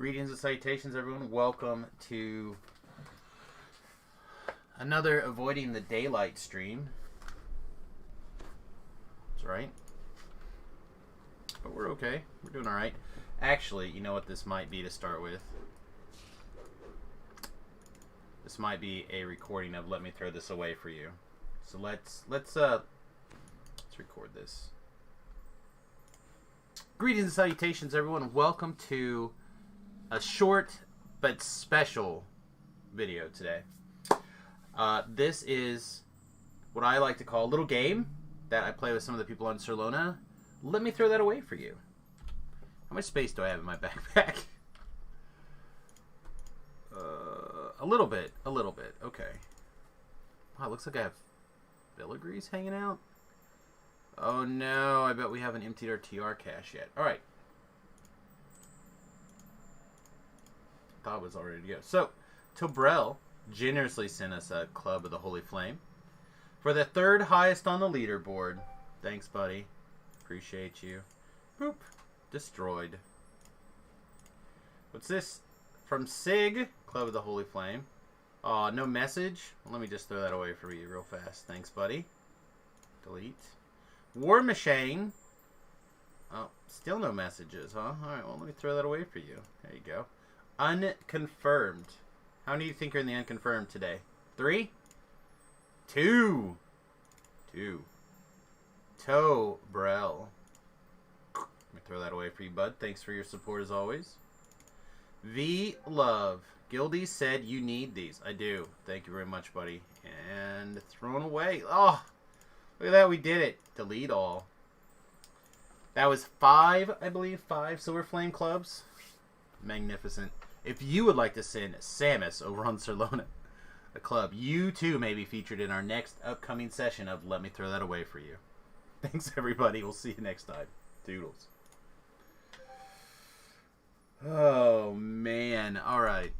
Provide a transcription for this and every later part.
Greetings and salutations, everyone. Welcome to another Avoiding the Daylight stream. That's right. But we're okay. We're doing alright. Actually, you know what this might be to start with? This might be a recording of Let Me Throw This Away for You. So let's record this. Greetings and salutations, everyone. Welcome to a short but special video today. This is what I like to call a little game that I play with some of the people on Sarlona. Let me throw that away for you. How much space do I have in my backpack? A little bit. Okay. Wow, looks like I have filigrees hanging out. Oh no, I bet we haven't emptied our TR cache yet. Alright. Thought it was all ready to go. So, Tobrell generously sent us a Club of the Holy Flame for the third highest on the leaderboard. Thanks, buddy. Appreciate you. Boop. Destroyed. What's this? From Sig, Club of the Holy Flame. Aw, no message? Well, let me just throw that away for you real fast. Thanks, buddy. Delete. War Machine. Oh, still no messages, huh? Alright, well, let me throw that away for you. There you go. Unconfirmed. How many do you think are in the unconfirmed today? 3? 2. Tobrell. Let me throw that away for you, bud. Thanks for your support as always. V Love. Gildy said you need these. I do. Thank you very much, buddy. And thrown away. Oh, look at that. We did it. Delete all. That was 5, I believe. 5 Silver Flame Clubs. Magnificent. If you would like to send Samus over on Sarlona a club, you too may be featured in our next upcoming session of Let Me Throw That Away for You. Thanks, everybody. We'll see you next time. Doodles. Oh, man. All right.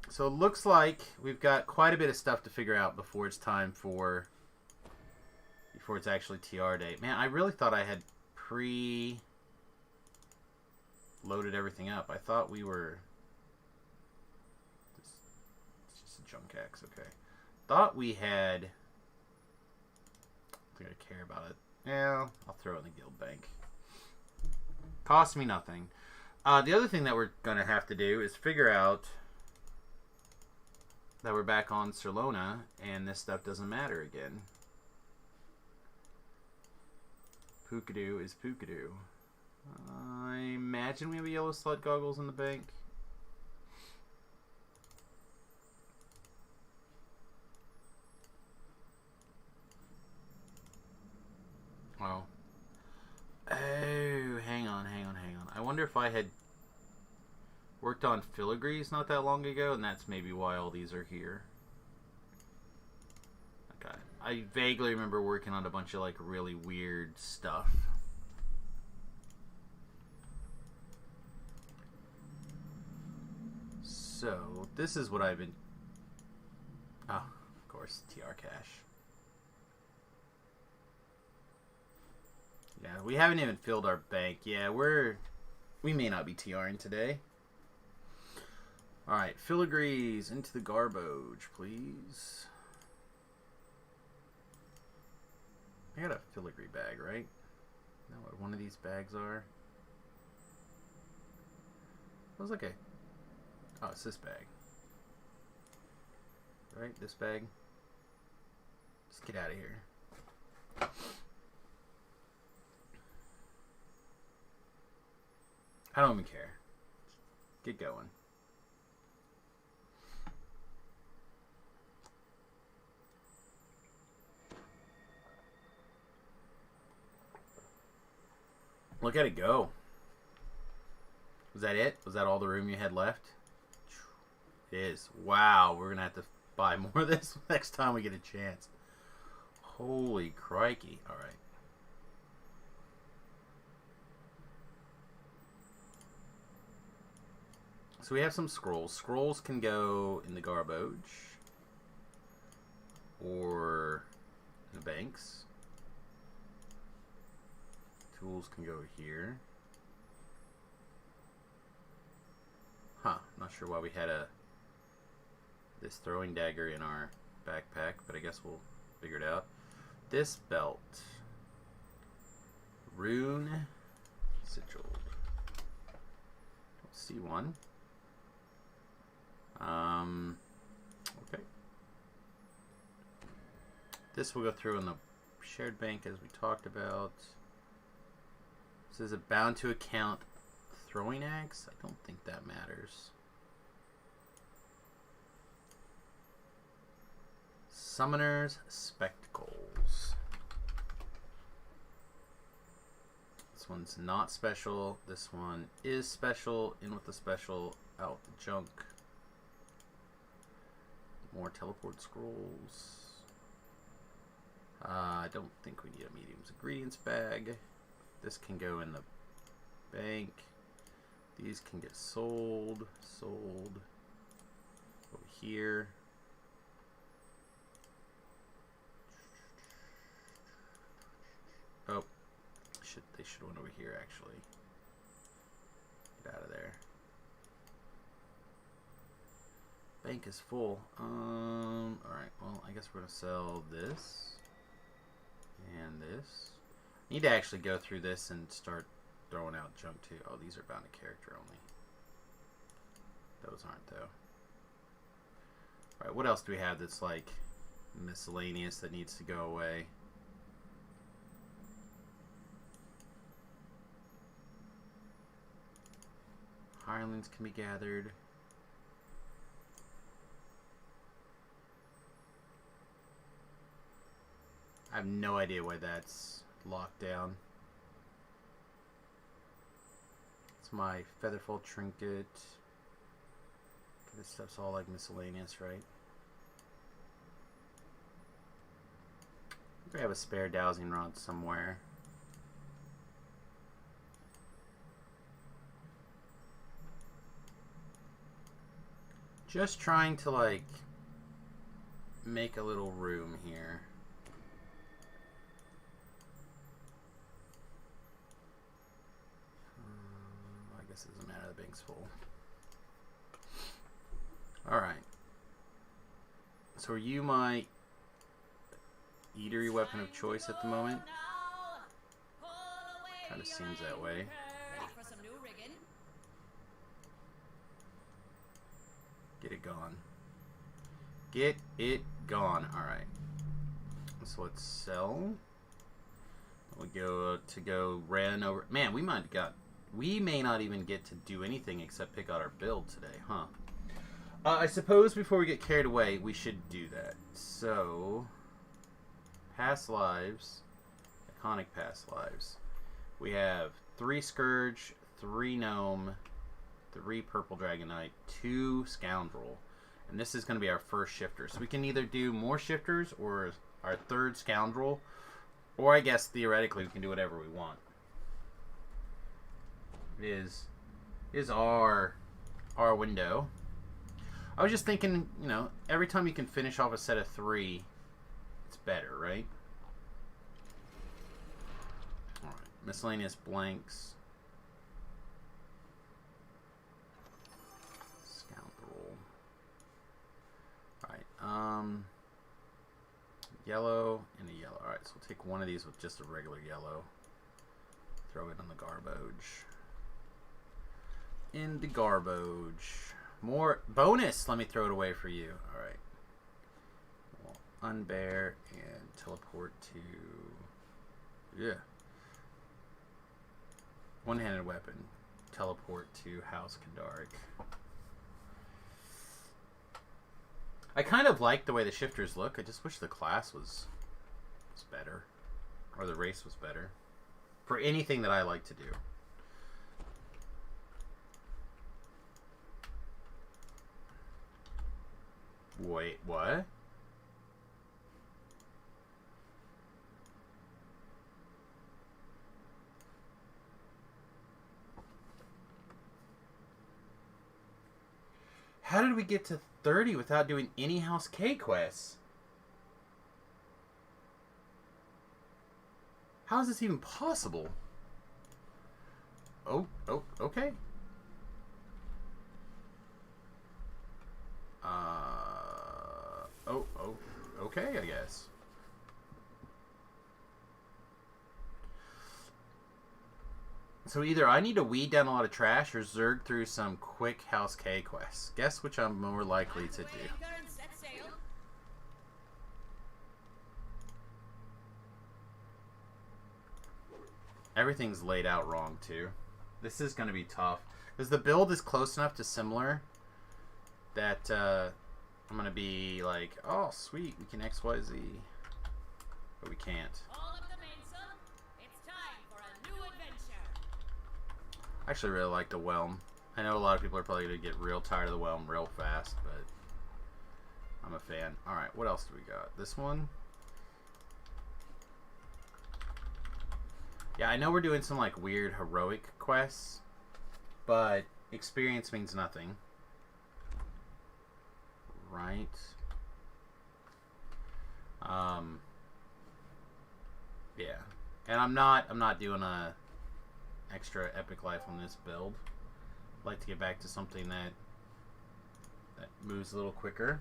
So it looks like we've got quite a bit of stuff to figure out before it's time for... before it's actually TR day. Man, I really thought I had loaded everything up. I thought we were... It's just a junk axe, okay. Thought we had... I don't think I care about it. Yeah, I'll throw it in the guild bank. Cost me nothing. The other thing that we're going to have to do is figure out that we're back on Sarlona and this stuff doesn't matter again. Pookadoo is Pookadoo. I imagine we have yellow sled goggles in the bank. Oh. Oh, hang on. I wonder if I had worked on filigrees not that long ago, and that's maybe why all these are here. Okay. I vaguely remember working on a bunch of, like, really weird stuff. So, this is what I've been... Oh, of course, TR cache. Yeah, we haven't even filled our bank. Yeah, we may not be TRing today. Alright, filigrees into the garbage, please. I got a filigree bag, right? Know what one of these bags are? It was like a... Oh, it's this bag. Right, this bag. Just get out of here. I don't even care. Get going. Look at it go. Was that it? Was that all the room you had left? It is. Wow, we're going to have to buy more of this next time we get a chance. Holy crikey. All right. So we have some scrolls. Scrolls can go in the garbage or in the banks. Tools can go here. Not sure why we had this throwing dagger in our backpack, but I guess we'll figure it out. This belt. Rune sigil. See one. Okay. This will go through in the shared bank as we talked about. So is it bound to account throwing axe? I don't think that matters. Summoner's Spectacles. This one's not special. This one is special. In with the special, out the junk. More teleport scrolls. I don't think we need a medium's ingredients bag. This can go in the bank. These can get sold. Sold. Over here. Oh. They should went over here, actually. Get out of there. Bank is full. Alright, well, I guess we're going to sell this. And this. I need to actually go through this and start throwing out junk, too. Oh, these are bound to character only. Those aren't, though. Alright, what else do we have that's, like, miscellaneous that needs to go away? Hirelings can be gathered. I have no idea why that's locked down. It's my Featherfall trinket. This stuff's all like miscellaneous, right? I think I have a spare dowsing rod somewhere. Just trying to, like, make a little room here. I guess it doesn't matter, the bank's full. Alright. So are you my eatery weapon of choice at the moment? Kind of seems that way. Get it gone. Get it gone. Alright. So let's sell. We go ran over. Man, we may not even get to do anything except pick out our build today, huh? I suppose before we get carried away, we should do that. So, past lives, iconic past lives. We have 3 Scourge, 3 Gnome, 3 Purple Dragonite, 2 Scoundrel. And this is going to be our first shifter. So we can either do more shifters or our 3rd Scoundrel. Or I guess theoretically we can do whatever we want. It is our window. I was just thinking, you know, every time you can finish off a set of 3, it's better, right? Alright, miscellaneous blanks. Scoundrel. Alright, yellow and a yellow. Alright, so we'll take one of these with just a regular yellow. Throw it in the garbage. In the garbage. More bonus. Let me throw it away for you. All right. We'll unbear and teleport to. Yeah. One-handed weapon. Teleport to House Kandaric. I kind of like the way the shifters look. I just wish the class was better, or the race was better, for anything that I like to do. Wait, what? How did we get to 30 without doing any House K quests? How is this even possible? Oh, okay. Oh, okay, I guess. So either I need to weed down a lot of trash or zerg through some quick House K quests. Guess which I'm more likely to do. Everything's laid out wrong, too. This is going to be tough. Because the build is close enough to similar that I'm going to be like, oh, sweet, we can XYZ. But we can't. I actually really like the Whelm. I know a lot of people are probably going to get real tired of the Whelm real fast, but I'm a fan. Alright, what else do we got? This one? Yeah, I know we're doing some like weird heroic quests, but experience means nothing. Right. Yeah. And I'm not doing a extra epic life on this build. I'd like to get back to something that moves a little quicker.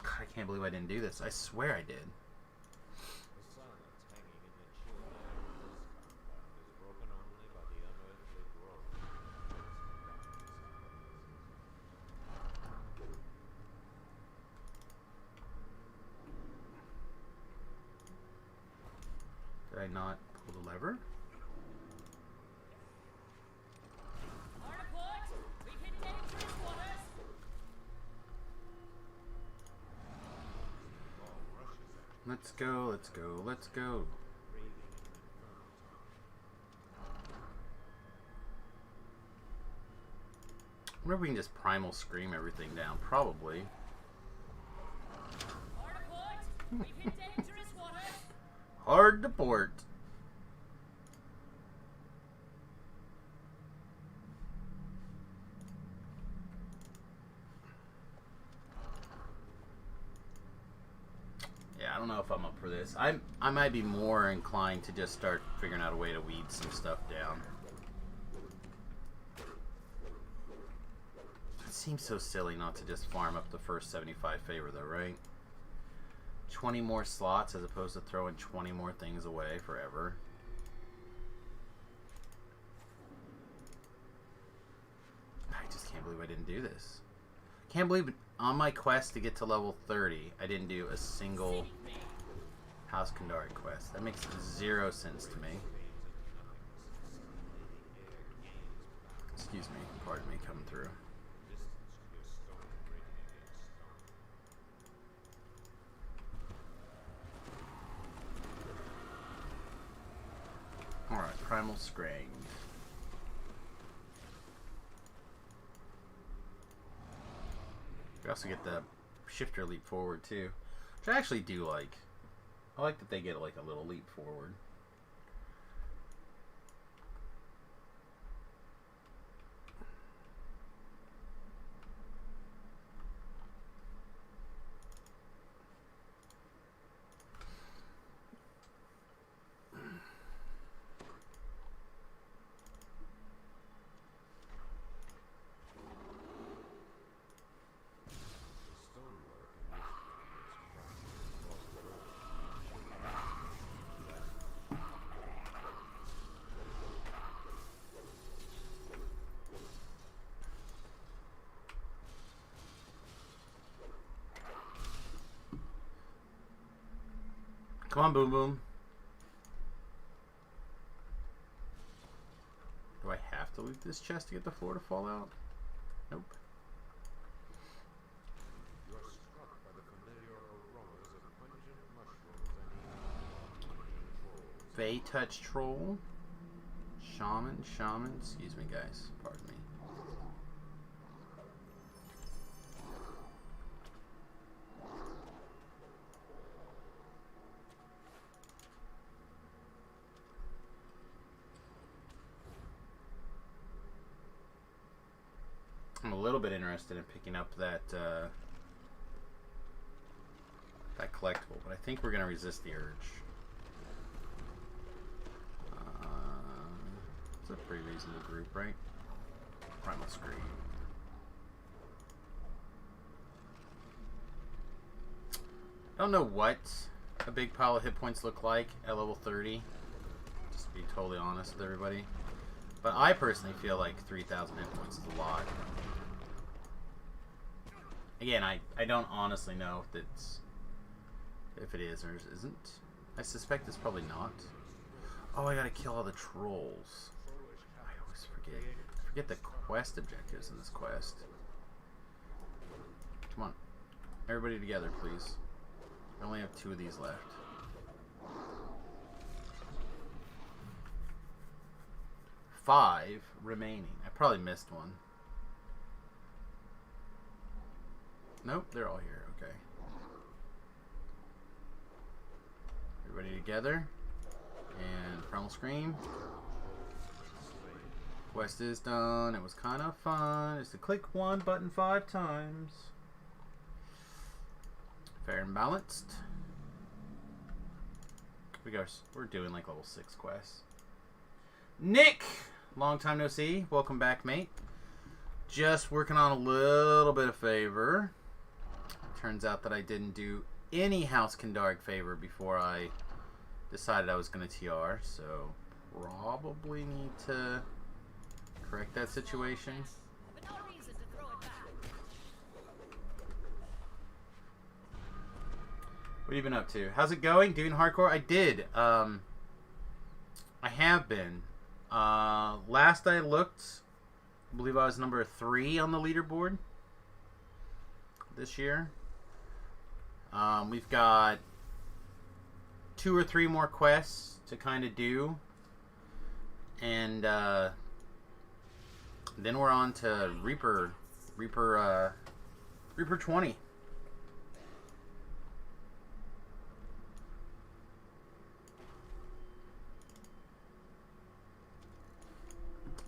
God, I can't believe I didn't do this. I swear I did. Did I not pull the lever? Let's go, let's go, let's go. I wonder if we can just primal scream everything down. Probably. Hard to port. Yeah, I don't know if I'm up for this. I might be more inclined to just start figuring out a way to weed some stuff down. It seems so silly not to just farm up the first 75 favor though, right? 20 more slots as opposed to throwing 20 more things away forever. I just can't believe I didn't do this. Can't believe on my quest to get to level 30, I didn't do a single House Kandari quest. That makes 0 sense to me. Excuse me, pardon me coming through. Alright, Primal Scrang. We also get the shifter leap forward too, which I actually do like. I like that they get like a little leap forward. Come on, Boom Boom. Do I have to loot this chest to get the floor to fall out? Nope. You are struck by the familiar aromas of pungent mushrooms and Fey Touch Troll. Shaman. Excuse me, guys. Pardon me. I'm a little bit interested in picking up that that collectible, but I think we're going to resist the urge. It's a pretty reasonable group, right? Primal Scream. I don't know what a big pile of hit points look like at level 30. Just to be totally honest with everybody. But I personally feel like 3,000 hit points is a lot. Again, I don't honestly know if it is or isn't. I suspect it's probably not. Oh, I gotta kill all the trolls. I always forget. Forget the quest objectives in this quest. Come on. Everybody together, please. I only have 2 of these left. Five remaining. I probably missed one. Nope, they're all here. Okay. Everybody together. And Primal Scream. Quest is done. It was kind of fun. Just to click one button 5 times. Fair and balanced. We're doing like level 6 quests. Nick! Long time no see. Welcome back, mate. Just working on a little bit of favor. Turns out that I didn't do any House Kendarg favor before I decided I was going to TR, so probably need to correct that situation. What have you been up to? How's it going? Doing hardcore? I did. I have been. Last I looked, I believe I was number 3 on the leaderboard this year. We've got 2 or 3 more quests to kind of do. And then we're on to Reaper 20.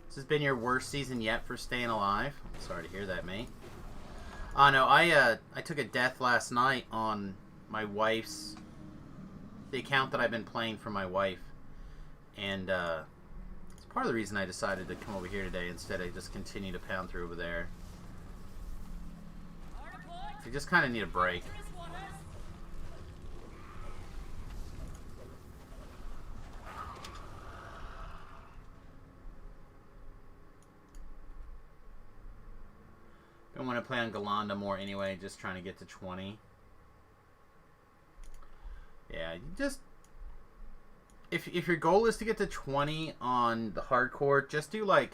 This has been your worst season yet for staying alive. I'm sorry to hear that, mate. No, I took a death last night on my wife's, the account that I've been playing for my wife, and it's part of the reason I decided to come over here today instead of just continue to pound through over there. I just kind of need a break. I want to play on Galanda more anyway, just trying to get to 20. Yeah, you just... If your goal is to get to 20 on the hardcore, just do like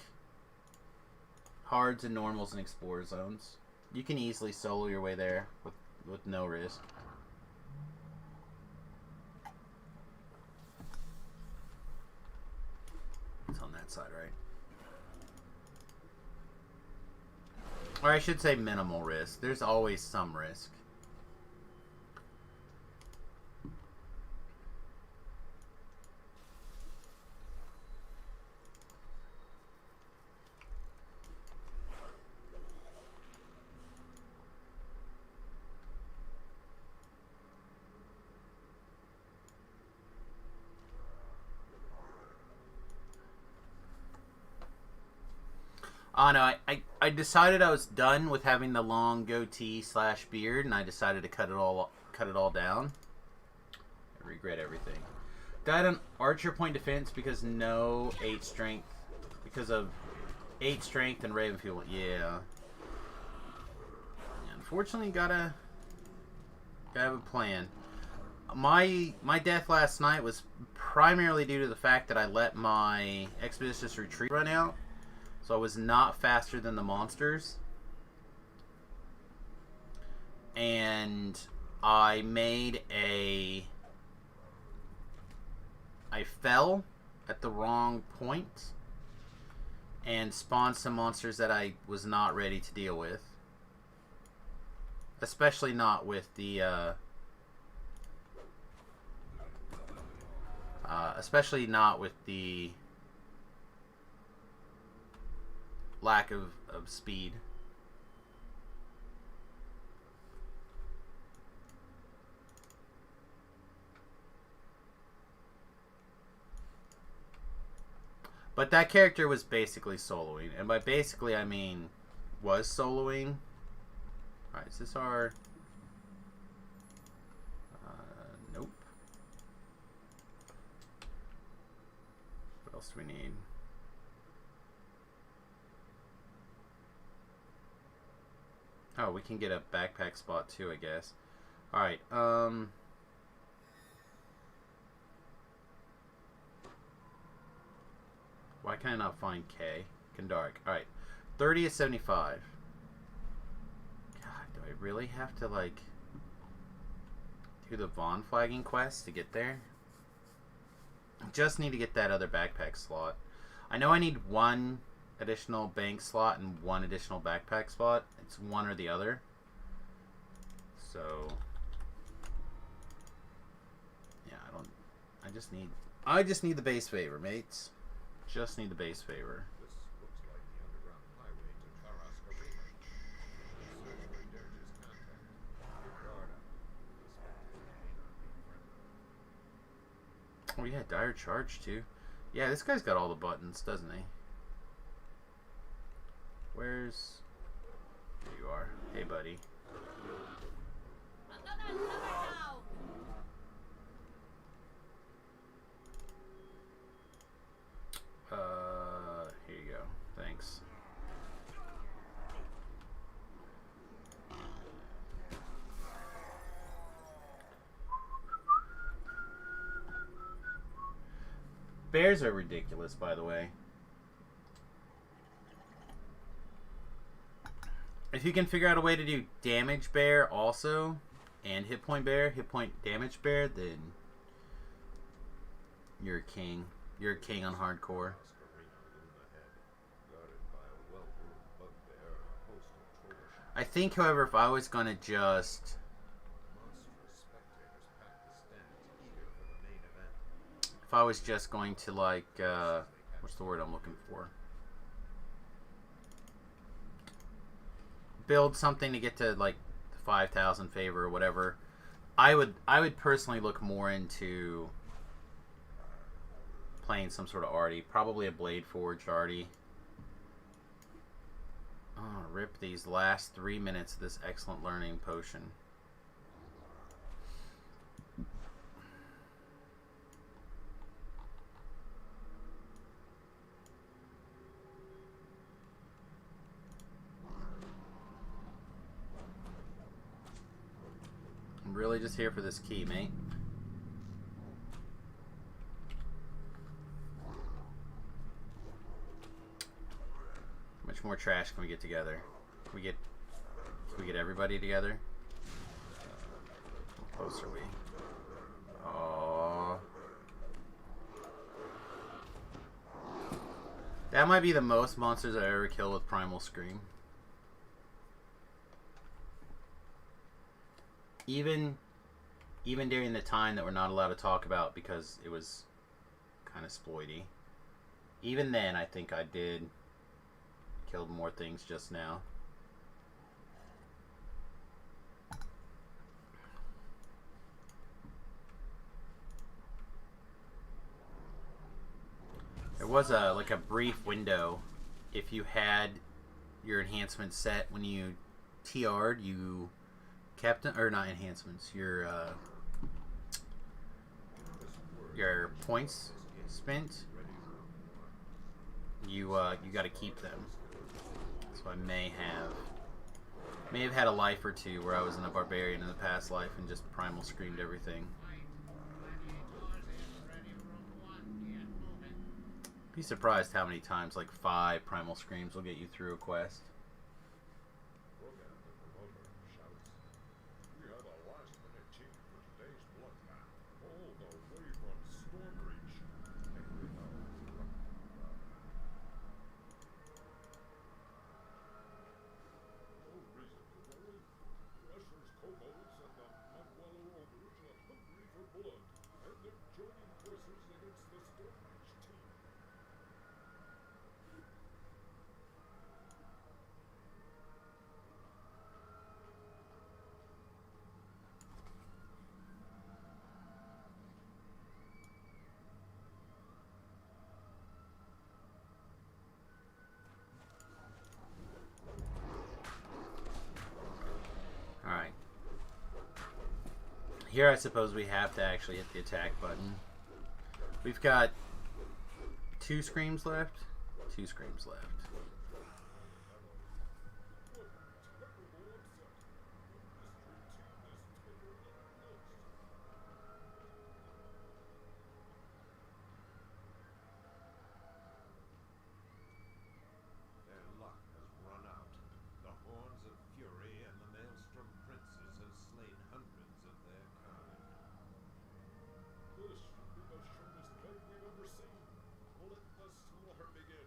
hards and normals and explore zones. You can easily solo your way there with no risk. It's on that side, right? Or I should say minimal risk. There's always some risk. Oh no, I decided I was done with having the long goatee / beard, and I decided to cut it all down. I regret everything. Died on Archer point defense because no 8 strength, because of 8 strength and Raven fuel. Yeah. Unfortunately, gotta have a plan. My death last night was primarily due to the fact that I let my Expeditious Retreat run out. So I was not faster than the monsters. And I fell at the wrong point and spawned some monsters that I was not ready to deal with. Especially not with the lack of speed. But that character was basically soloing. And by basically, I mean was soloing. Alright, is this our... else do we need? Oh, we can get a backpack spot too, I guess. Alright, why can I not find K? Kandark. Alright. 30 is 75. God, do I really have to, like, do the Vaughn flagging quest to get there? I just need to get that other backpack slot. I know I need one additional bank slot and one additional backpack spot. It's one or the other. So yeah, I just need the base favor, mates. Just need the base favor. This looks like the underground highway to Carrasco. Search for Dirge's contact. Guard up. Oh yeah, dire charge too. Yeah, this guy's got all the buttons, doesn't he? Where's... There you are. Hey, buddy. Here you go. Thanks. Bears are ridiculous, by the way. If you can figure out a way to do damage bear also, and hit point damage bear, then you're a king. You're a king on hardcore. I think, however, if I was gonna just... If I was just going to, like, what's the word I'm looking for? Build something to get to, like, 5,000 favor or whatever. I would personally look more into playing some sort of arty. Probably a Blade Forged arty. Oh, rip these last 3 minutes of this excellent learning potion. I'm really just here for this key, mate. How much more trash can we get together? Can we get everybody together? How close are we? Aww. That might be the most monsters I've ever killed with Primal Scream. Even during the time that we're not allowed to talk about because it was kind of exploity. Even then, I think I did kill more things just now. There was like a brief window. If you had your enhancements set when you TR'd, you kept, or not enhancements, your points spent, you got to keep them. So I may have had a life or two where I was in a barbarian in the past life and just primal screamed everything. Be surprised how many times like 5 primal screams will get you through a quest. Here, I suppose we have to actually hit the attack button. We've got 2 screams left? 2 screams left. Their luck has run out. The horns of fury and the maelstrom princes have slain hundreds of their kind. This should be the shortest fight we've ever seen. Let the slaughter begin.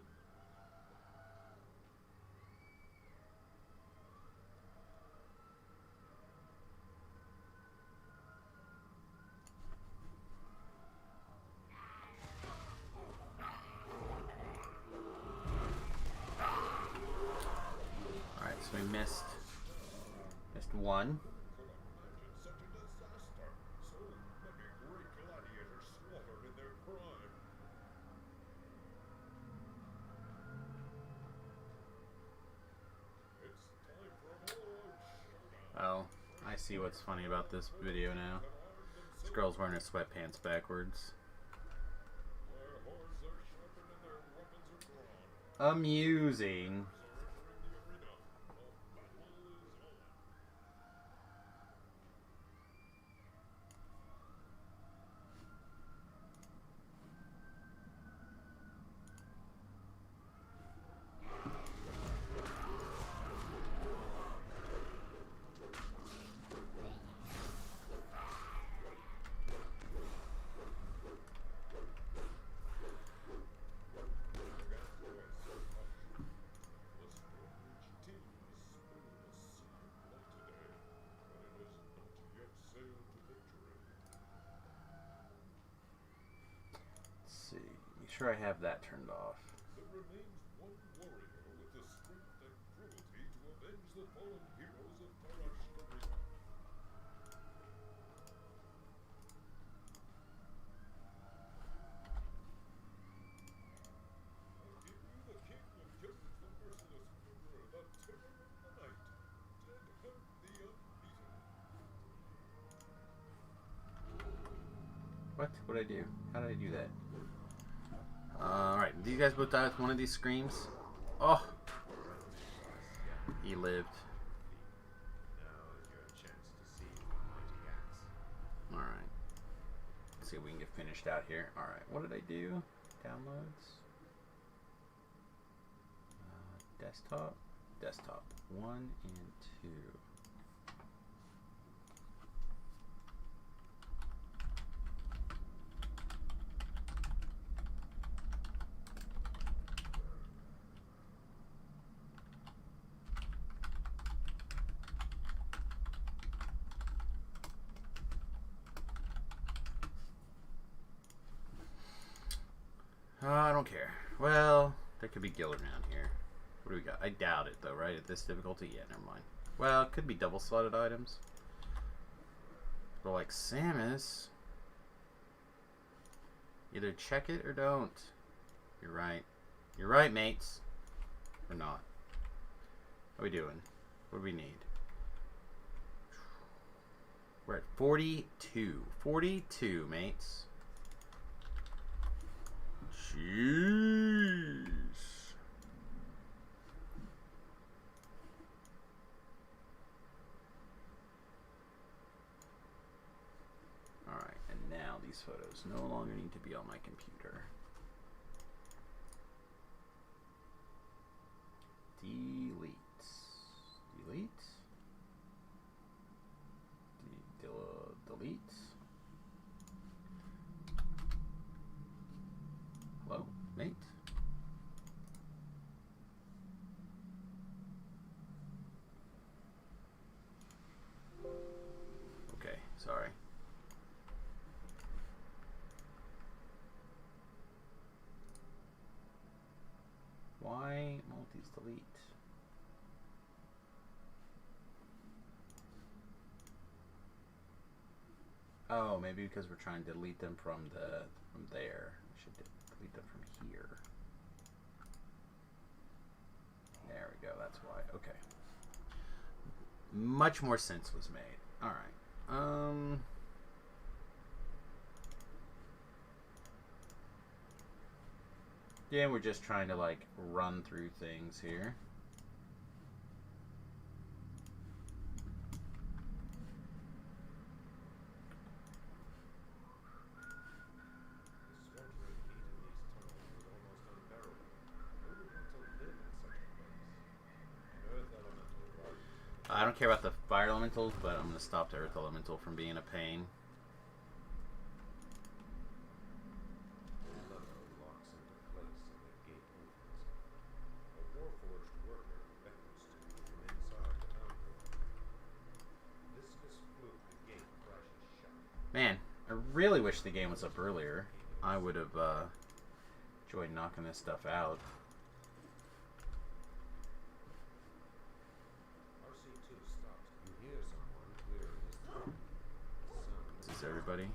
Alright, so we missed one. Could imagine such a disaster. So many great gladiators slaughtered in their prime. It's time for an all-out showdown. Oh, I see what's funny about this video now. This girl's wearing her sweatpants backwards. Their horns are sharpened and their weapons are drawn. Amusing. Let's see. Make sure I have that turned off. There remains one warrior with the strength and cruelty to avenge the fallen heroes of Tarashkarina. I'll give you the king of Jones the Merciless, the terror of the night, Deadhead the Unbeaten. What? What did I do? How did I do that? Alright, do you guys both die with one of these screams? Oh! He lived. Now is your chance to see the mighty axe. Alright. Let's see if we can get finished out here. Alright, what did I do? Downloads. Desktop. Desktop. 1 and 2. I don't care. Well, there could be Gil around here. What do we got? I doubt it, though, right? At this difficulty? Yeah, never mind. Well, it could be double-slotted items. But like Samus, either check it or don't. You're right. You're right, mates. Or not. What are we doing? What do we need? We're at 42. 42, mates. Jeez. Alright, and now these photos no longer need to be on my computer. Delete. Delete. Delete. Hello, mate. Okay, sorry. Why multis delete? Oh, maybe because we're trying to delete them from there. We should delete them from here. There we go. That's why. Okay. Much more sense was made. All right. Yeah, we're just trying to, like, run through things here. The sweltering heat in these tunnels was almost unbearable. Who would want to live in such a place? An earth elemental rises. I don't care about the fire elementals, but I'm going to stop the earth elemental from being a pain. The lever locks into place and the gate opens. A warforged worker beckons to you from inside the town core. Viscous fluke, the gate crashes shut. Man, I really wish the game was up earlier. I would have enjoyed knocking this stuff out. RC2 stops. You hear someone clearing his throat. Is this everybody? Okay.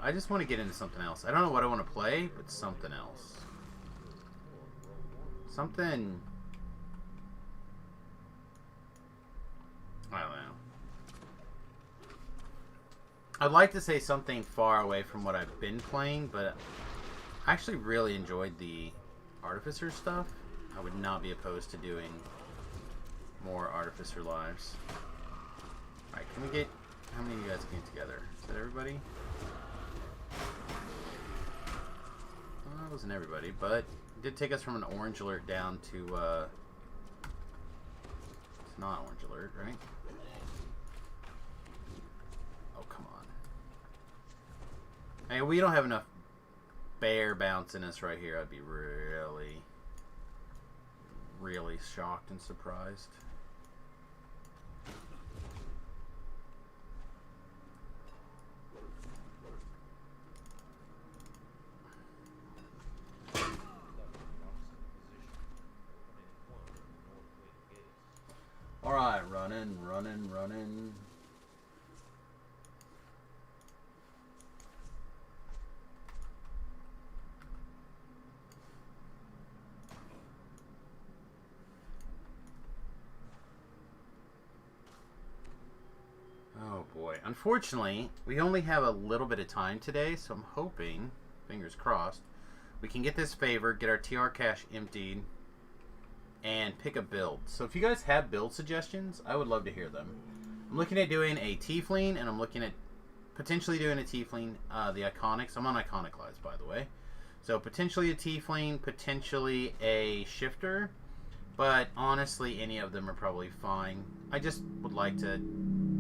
I just want to get into something else. I don't know what I want to play, but something else. Something... I don't know. I'd like to say something far away from what I've been playing, but I actually really enjoyed the Artificer stuff. I would not be opposed to doing more Artificer lives. Alright, can we get... How many of you guys came together? Is that everybody? Well, that wasn't everybody, but it did take us from an orange alert down to, it's not orange alert, right? Oh, come on. Hey, we don't have enough bear bounce in us right here. I'd be really, really shocked and surprised. Alright, running. Oh boy. Unfortunately, we only have a little bit of time today, so I'm hoping, fingers crossed, we can get this favor, get our TR cache emptied, and pick a build. So if you guys have build suggestions, I would love to hear them. I'm looking at doing a Tiefling, and I'm looking at potentially doing a Tiefling, the Iconics. I'm on Iconic Lives, by the way. So potentially a Tiefling, potentially a Shifter, but honestly, any of them are probably fine. I just would like to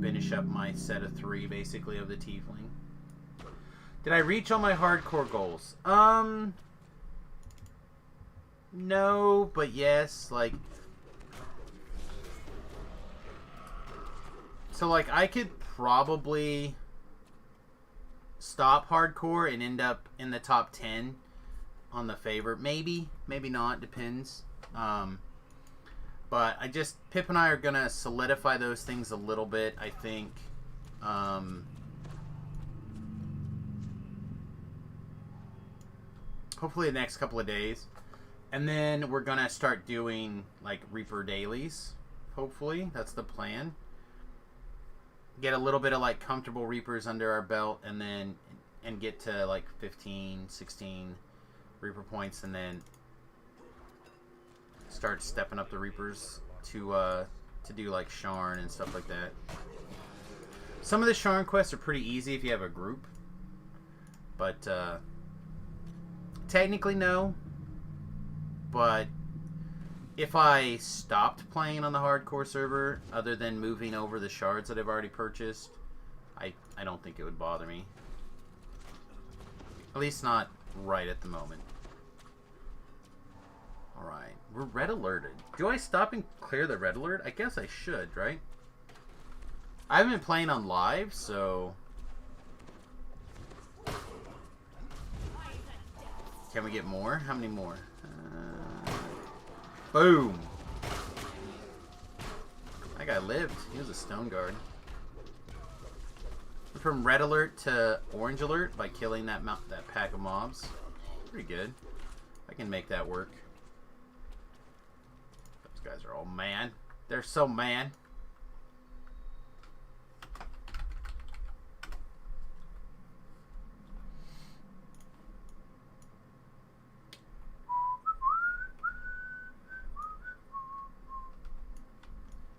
finish up my set of 3, basically, of the Tiefling. Did I reach all my hardcore goals? No, but yes, like... So, like, I could probably stop hardcore and end up in the top 10 on the favor. Maybe, maybe not, depends. But I just... Pip and I are going to solidify those things a little bit, I think. Hopefully the next couple of days. And then we're going to start doing, like, Reaper dailies. Hopefully. That's the plan. Get a little bit of, like, comfortable Reapers under our belt. And then... And get to, like, 15, 16 Reaper points. And then... Start stepping up the Reapers to do, like, Sharn and stuff like that. Some of the Sharn quests are pretty easy if you have a group. But, technically, no. But if I stopped playing on the hardcore server, other than moving over the shards that I've already purchased, I don't think it would bother me. At least not right at the moment. Alright, we're red alerted. Do I stop and clear the red alert? I guess I should, right? I haven't been playing on live, so... Can we get more? How many more? Boom! I guy lived. He was a stone guard. From red alert to orange alert by killing that pack of mobs. Pretty good. I can make that work. Those guys are all man. They're so man.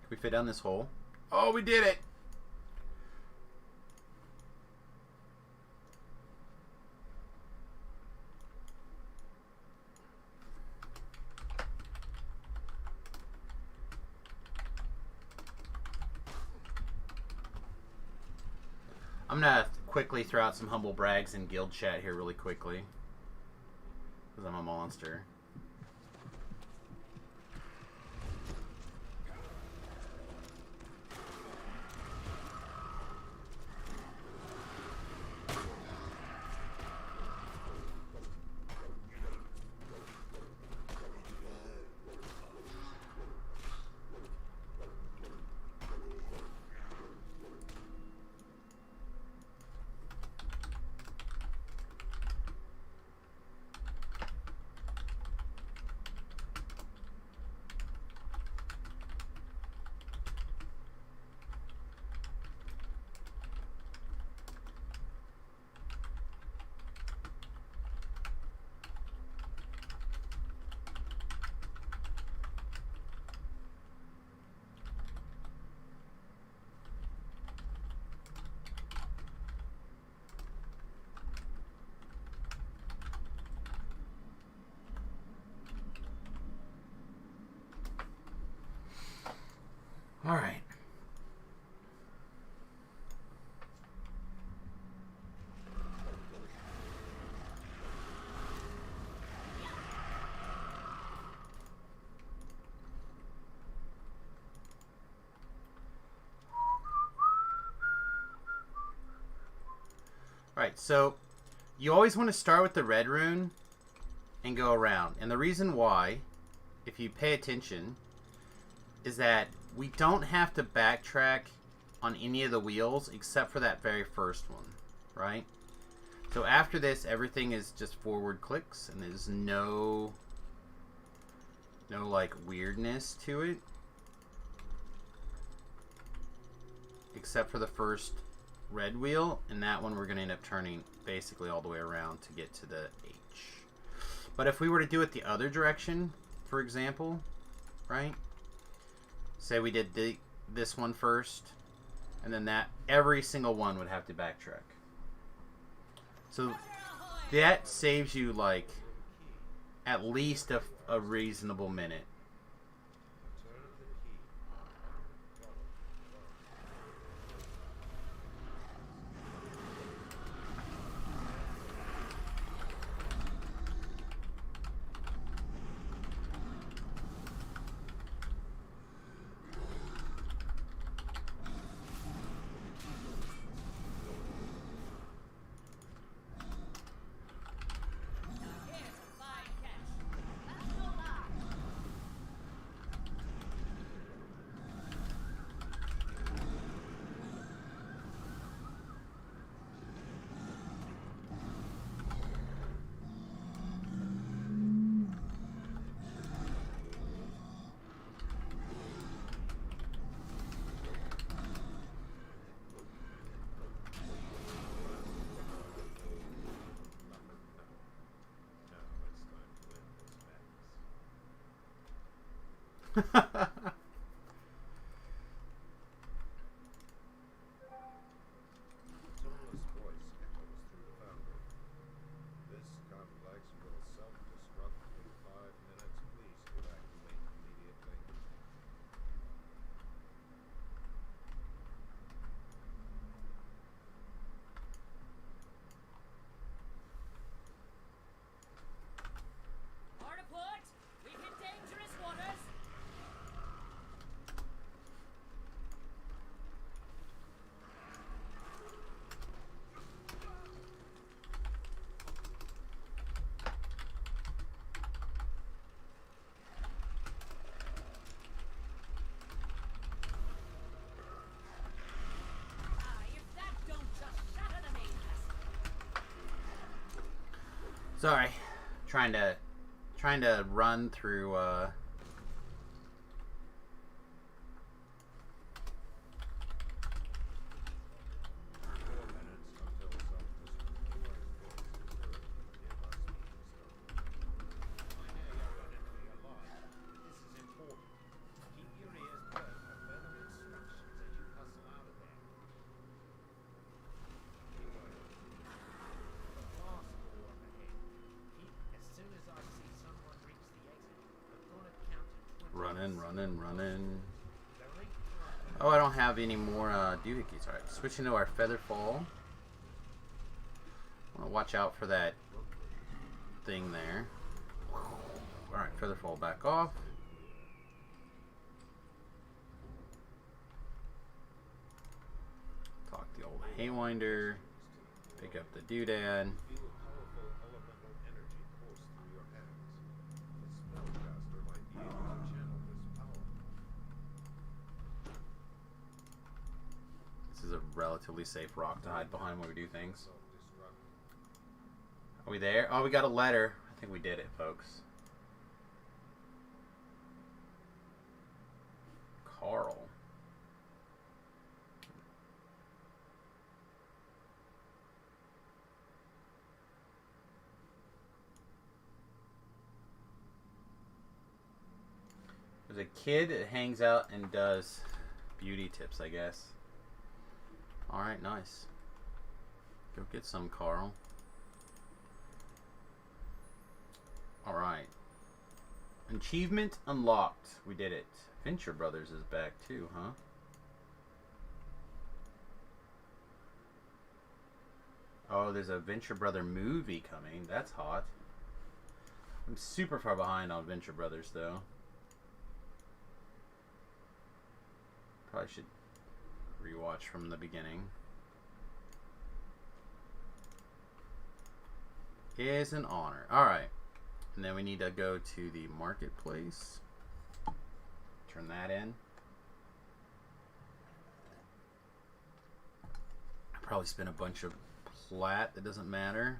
Can we fit down this hole? Oh, we did it! I'm gonna quickly throw out some humble brags in guild chat here really quickly. Because I'm a monster. All right. Alright, so you always want to start with the red rune and go around. And the reason why, if you pay attention, is that we don't have to backtrack on any of the wheels except for that very first one, right? So after this, everything is just forward clicks and there's no like weirdness to it. Except for the first red wheel, and that one we're going to end up turning basically all the way around to get to the H. But if we were to do it the other direction, for example, right? Say we did this one first, and then that, every single one would have to backtrack. So that saves you like at least a reasonable minute. Toneless voice echoes through the foundry. This complex will self-destruct in 5 minutes. Please evacuate immediately. Our report! We've hit dangerous waters! Sorry, trying to run through. 4 minutes until some mysterious voice is heard in my speaking stone. I know you're running for your life, but this is important. Keep your ears perked for further instructions as you hustle out of there. Keyword. The blast door up ahead. Keep as soon as I see someone reach the exit. We're gonna count to 20. Running. There ain't time. Oh, I don't have any more doohickeys. Alright, switching to our Featherfall. I want to watch out for that thing there. Alright, Featherfall back off. Talk the old Haywinder. Pick up the doodad. Feel powerful elemental energy course through your hands. The spellcaster might be able to channel this power. This is a relatively safe rock to hide behind when we do things. Self-destruct. Are we there? Oh, we got a letter. I think we did it, folks. Carl. There's a kid that hangs out and does beauty tips, I guess. Alright, nice. Go get some, Carl. Alright. Achievement unlocked. We did it. Venture Brothers is back too, huh? Oh, there's a Venture Brother movie coming. That's hot. I'm super far behind on Venture Brothers, though. Probably should rewatch from the beginning. Is an honor. Alright. And then we need to go to the marketplace. Turn that in. I probably spent a bunch of plat. That doesn't matter.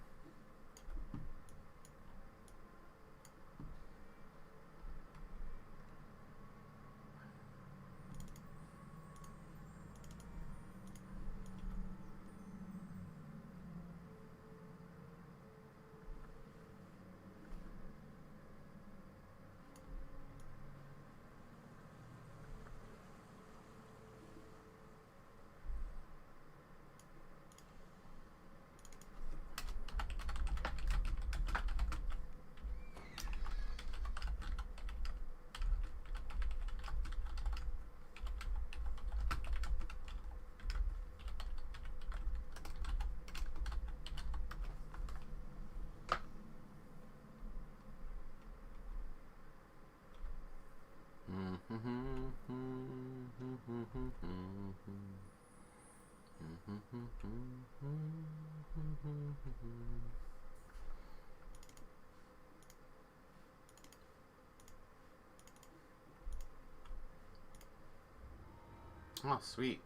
Oh, sweet.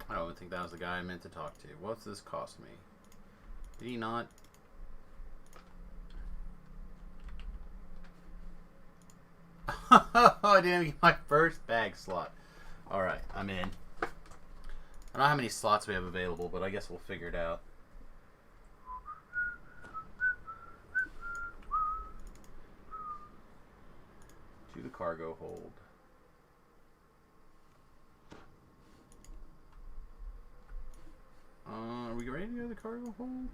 I don't think that was the guy I meant to talk to. What's this cost me? Did he not? I didn't get my first bag slot. Alright, I'm in. I don't know how many slots we have available, but I guess we'll figure it out. To the cargo hold. Are we ready to go to the cargo hold?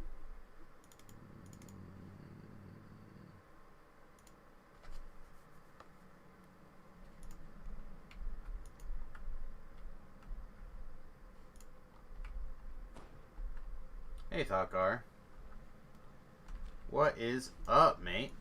Hey, Thakar. What is up, mate?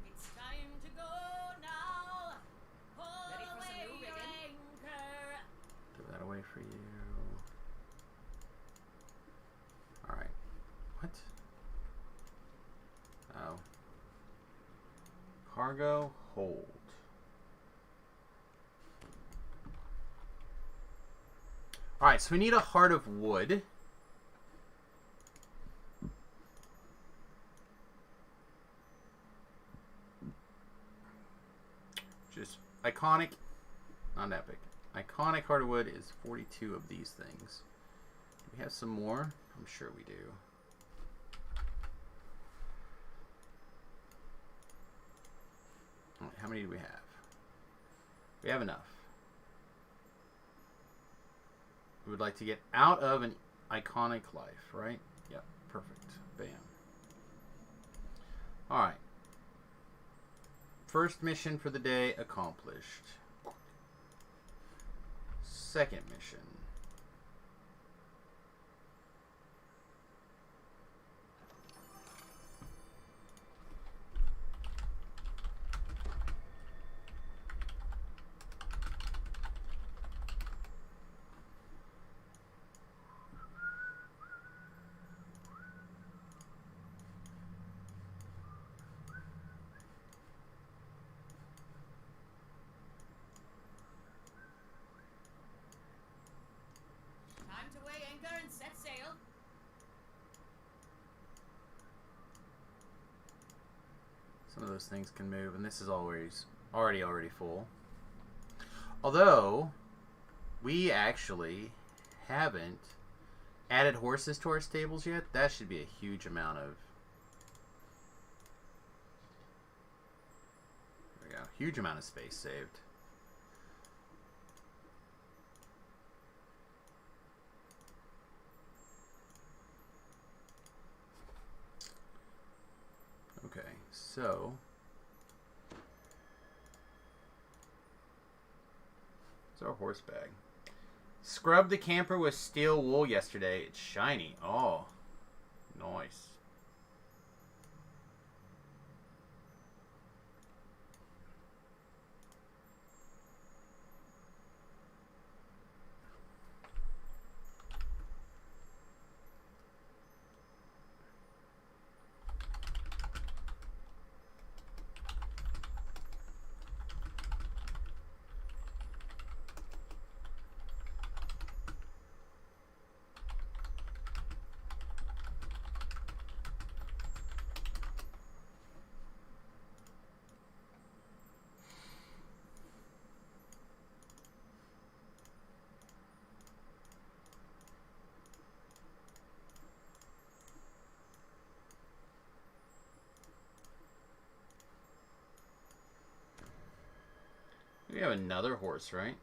It's time to go now. Ready for some new rigging? Throw that away for you. Alright. What? Oh. Cargo, hold. Alright, so we need a Heart of Wood. Just iconic, not epic. Iconic Heart of Wood is 42 of these things. Do we have some more? I'm sure we do. All right, how many do we have? We have enough. We would like to get out of an iconic life, right? Yep, perfect. Bam. All right. First mission for the day accomplished. Second mission. Time to weigh anchor and set sail. Some of those things can move, and this is always already full. Although, we actually haven't added horses to our stables yet. That should be a huge amount of... There we go. Huge amount of space saved. Okay, so... It's our horse bag. Scrubbed the camper with steel wool yesterday. It's shiny. Oh, nice. We have another horse, right?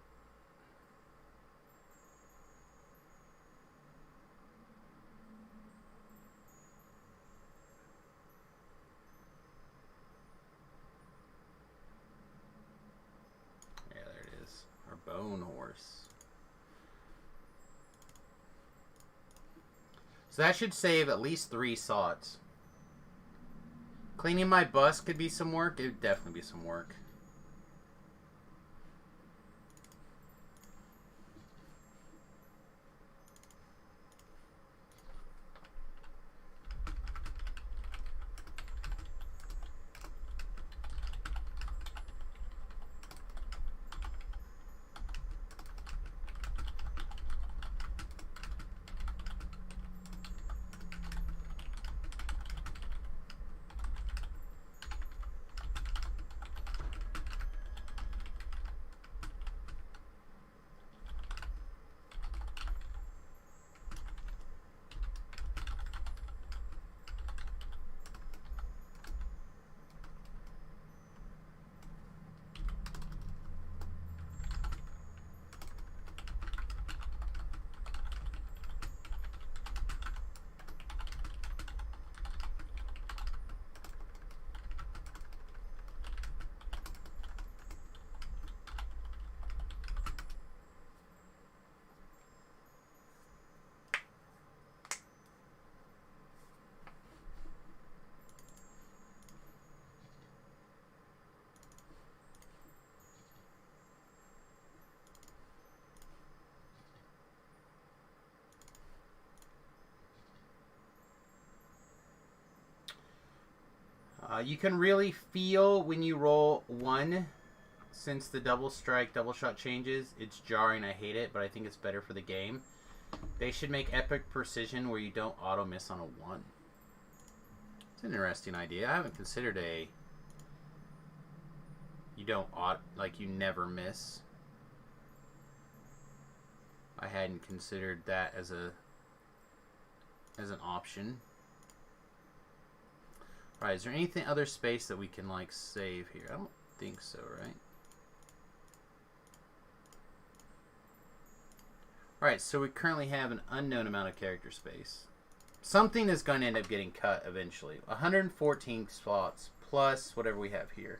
Yeah, there it is. Our bone horse. So that should save at least 3 sots. Cleaning my bus could be some work. It would definitely be some work. You can really feel when you roll 1, since the double strike, double shot changes. It's jarring. I hate it, but I think it's better for the game. They should make epic precision where you don't auto miss on a 1. It's an interesting idea. I haven't considered a you don't like you never miss. I hadn't considered that as an option. Alright, is there anything other space that we can like save here? I don't think so, right? Alright, so we currently have an unknown amount of character space. Something is going to end up getting cut eventually. 114 slots plus whatever we have here.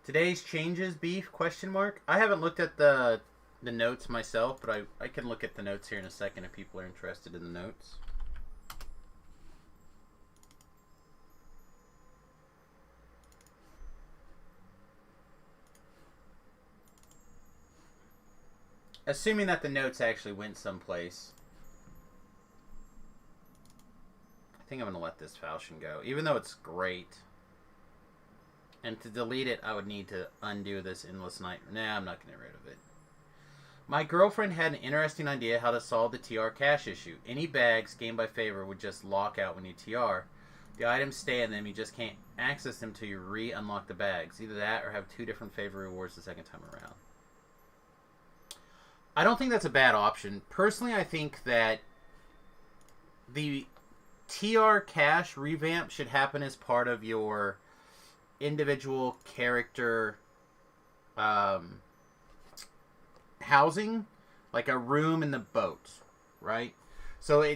Today's changes, beef, question mark? I haven't looked at the notes myself, but I can look at the notes here in a second if people are interested in the notes. Assuming that the notes actually went someplace. I think I'm going to let this falchion go, even though it's great. And to delete it, I would need to undo this endless night. Nah, I'm not going to get rid of it. My girlfriend had an interesting idea how to solve the TR cache issue. Any bags gained by favor would just lock out when you TR. The items stay in them, you just can't access them till you re-unlock the bags. Either that or have 2 different favor rewards the second time around. I don't think that's a bad option. Personally, I think that the TR cache revamp should happen as part of your individual character housing, like a room in the boat, right? So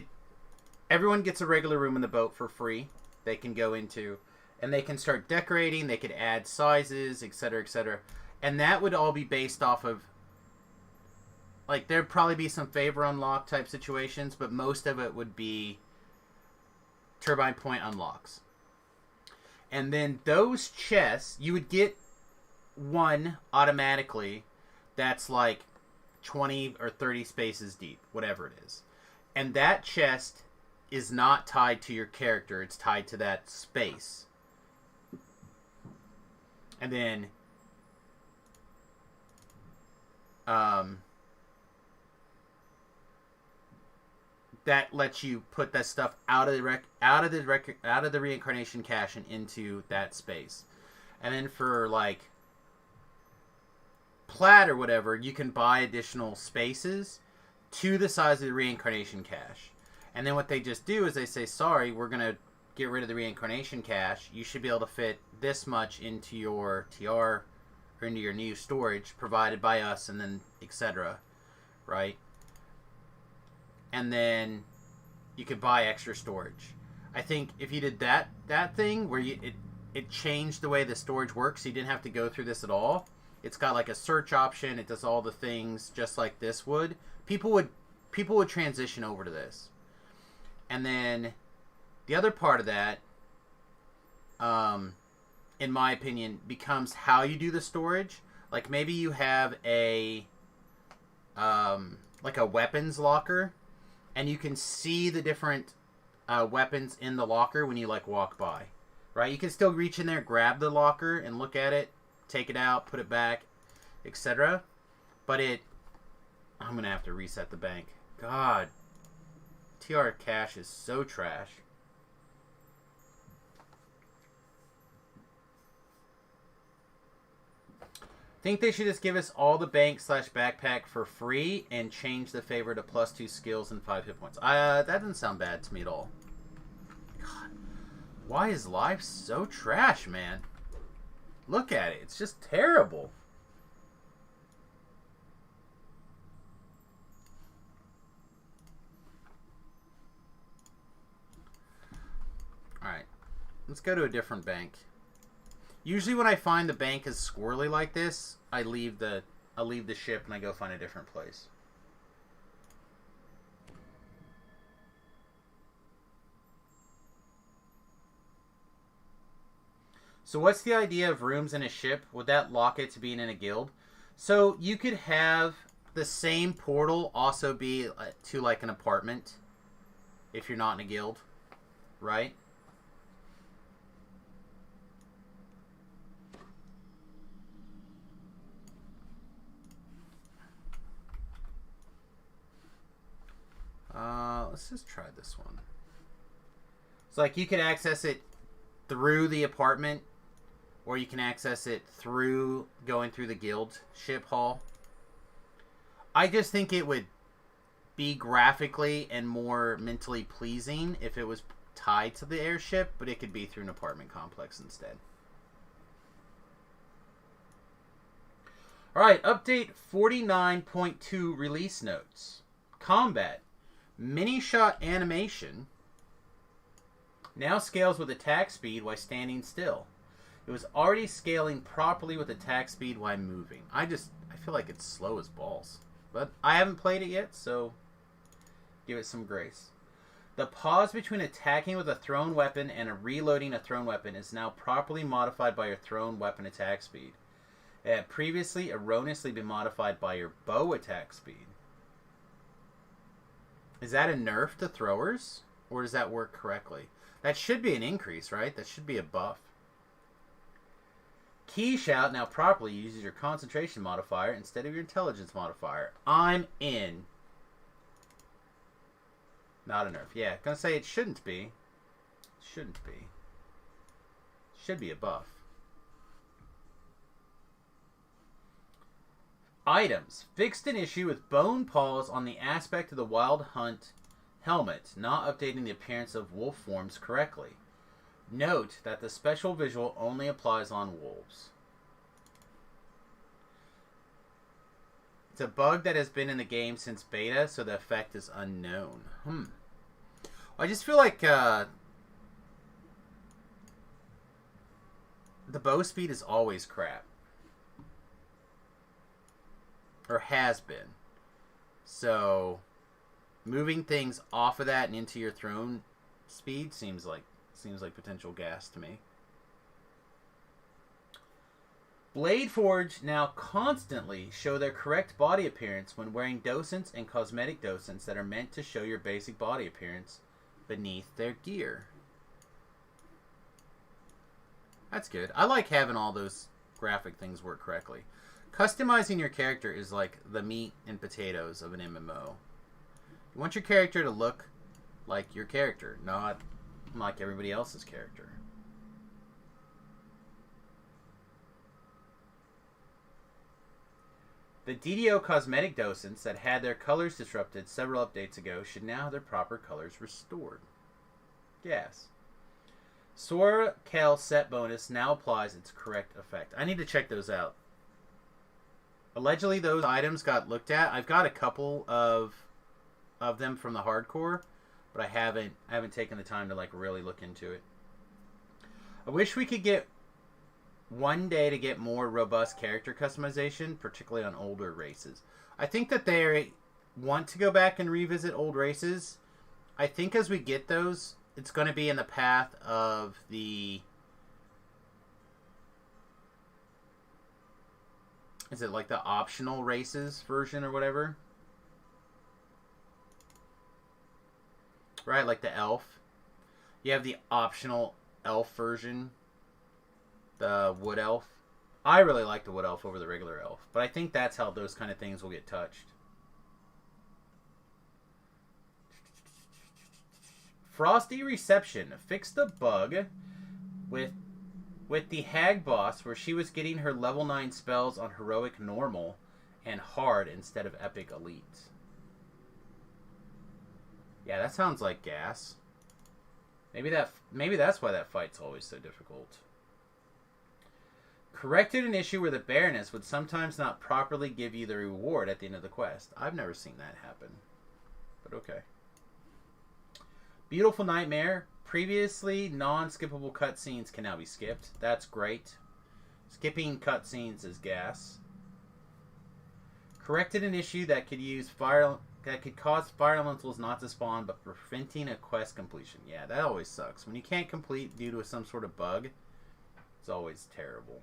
everyone gets a regular room in the boat for free. They can go into, and they can start decorating. They could add sizes, etc., etc. And that would all be based off of, like, there'd probably be some favor unlock type situations, but most of it would be turbine point unlocks. And then those chests, you would get one automatically that's like 20 or 30 spaces deep, whatever it is. And that chest is not tied to your character. It's tied to that space. And then that lets you put that stuff out of the reincarnation cache and into that space. And then for like plat or whatever, you can buy additional spaces to the size of the reincarnation cache. And then what they just do is they say, sorry, we're going to get rid of the reincarnation cache. You should be able to fit this much into your TR or into your new storage provided by us, and then etc. Right? And then you could buy extra storage. I think if you did that thing where it changed the way the storage works, so you didn't have to go through this at all. It's got like a search option. It does all the things just like this would. People would transition over to this. And then the other part of that, in my opinion, becomes how you do the storage. Like maybe you have a like a weapons locker, and you can see the different weapons in the locker when you like walk by, right? You can still reach in there, grab the locker, and look at it, take it out, put it back, etc. But I'm gonna have to reset the bank. God, TR cache is so trash. Think they should just give us all the bank / backpack for free and change the favor to +2 skills and 5 hit points. That doesn't sound bad to me at all. God, why is life so trash, man? Look at it. It's just terrible. Let's go to a different bank. Usually when I find the bank is squirrely like this, I leave the ship and I go find a different place. So what's the idea of rooms in a ship? Would that lock it to being in a guild? So you could have the same portal also be to like an apartment if you're not in a guild, right? Let's just try this one. So like you could access it through the apartment, or you can access it through going through the guild ship hall. I just think it would be graphically and more mentally pleasing if it was tied to the airship, but it could be through an apartment complex instead. Alright, update 49.2 release notes. Combat. Mini shot animation now scales with attack speed while standing still. It was already scaling properly with attack speed while moving. I feel like it's slow as balls. But I haven't played it yet, so give it some grace. The pause between attacking with a thrown weapon and reloading a thrown weapon is now properly modified by your thrown weapon attack speed. It had previously erroneously been modified by your bow attack speed. Is that a nerf to throwers? Or does that work correctly? That should be an increase, right? That should be a buff. Key shout now properly uses your concentration modifier instead of your intelligence modifier. I'm in. Not a nerf. Yeah, gonna say it shouldn't be. Shouldn't be. Should be a buff. Items. Fixed an issue with bone paws on the aspect of the Wild Hunt helmet, not updating the appearance of wolf forms correctly. Note that the special visual only applies on wolves. It's a bug that has been in the game since beta, so the effect is unknown. I just feel like the bow speed is always crap. Or has been. So moving things off of that and into your thrown speed seems like potential gas to me. Blade Forge now constantly show their correct body appearance when wearing docents and cosmetic docents that are meant to show your basic body appearance beneath their gear. That's good. I like having all those graphic things work correctly. Customizing your character is like the meat and potatoes of an MMO. You want your character to look like your character, not like everybody else's character. The DDO cosmetic docents that had their colors disrupted several updates ago should now have their proper colors restored. Yes. Sora Kel set bonus now applies its correct effect. I need to check those out. Allegedly, those items got looked at. I've got a couple of them from the hardcore, but I haven't taken the time to like really look into it. I wish we could get one day to get more robust character customization, particularly on older races. I think that they want to go back and revisit old races. I think as we get those, it's going to be in the path of the... Is it like the optional races version or whatever? Right, like the elf. You have the optional elf version. The wood elf. I really like the wood elf over the regular elf. But I think that's how those kind of things will get touched. Frosty Reception. Fix the bug with the hag boss where she was getting her level 9 spells on heroic normal and hard instead of epic elite. Yeah, that sounds like gas. Maybe that's why that fight's always so difficult. Corrected an issue where the Baroness would sometimes not properly give you the reward at the end of the quest. I've never seen that happen. But okay. Beautiful Nightmare. Previously non-skippable cutscenes can now be skipped. That's great. Skipping cutscenes is gas. Corrected an issue that could cause fire elementals not to spawn, but preventing a quest completion. Yeah, that always sucks. When you can't complete due to some sort of bug, it's always terrible.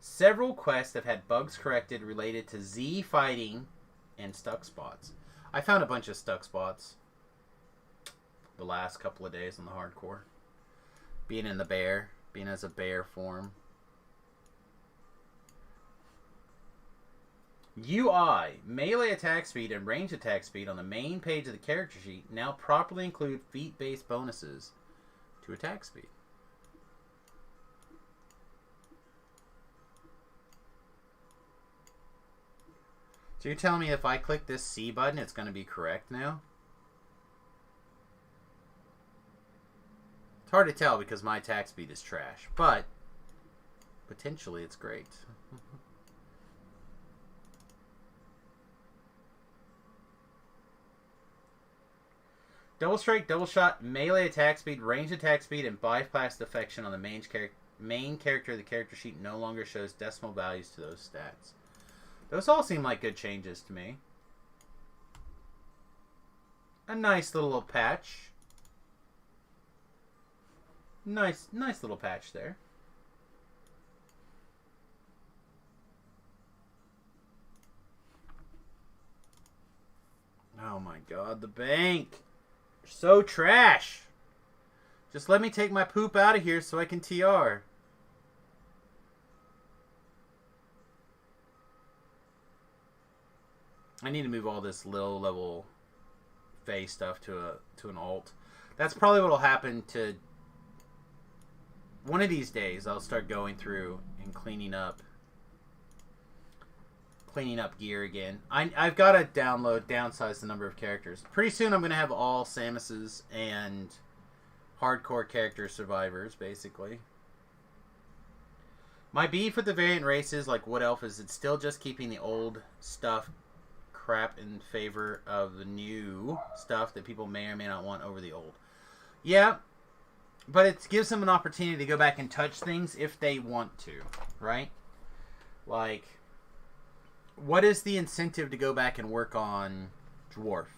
Several quests have had bugs corrected related to Z fighting and stuck spots. I found a bunch of stuck spots the last couple of days on the hardcore. Being as a bear form. UI, melee attack speed and range attack speed on the main page of the character sheet now properly include feat-based bonuses to attack speed. So you're telling me if I click this C button, it's going to be correct now? It's hard to tell because my attack speed is trash, but potentially it's great. Double strike, double shot, melee attack speed, range attack speed, and bypass defection on the main character of the character sheet no longer shows decimal values to those stats. Those all seem like good changes to me. A nice little patch. Nice little patch there. Oh my god, the bank. So trash. Just let me take my poop out of here so I can TR. I need to move all this low level phase stuff to an alt. That's probably what will happen to one of these days. I'll start going through and cleaning up gear again. I've got to downsize the number of characters. Pretty soon I'm going to have all Samuses and hardcore character survivors, basically. My beef with the variant races, like Wood Elf, is it's still just keeping the old stuff crap in favor of the new stuff that people may or may not want over the old. Yeah, but it gives them an opportunity to go back and touch things if they want to, right? Like, what is the incentive to go back and work on Dwarf?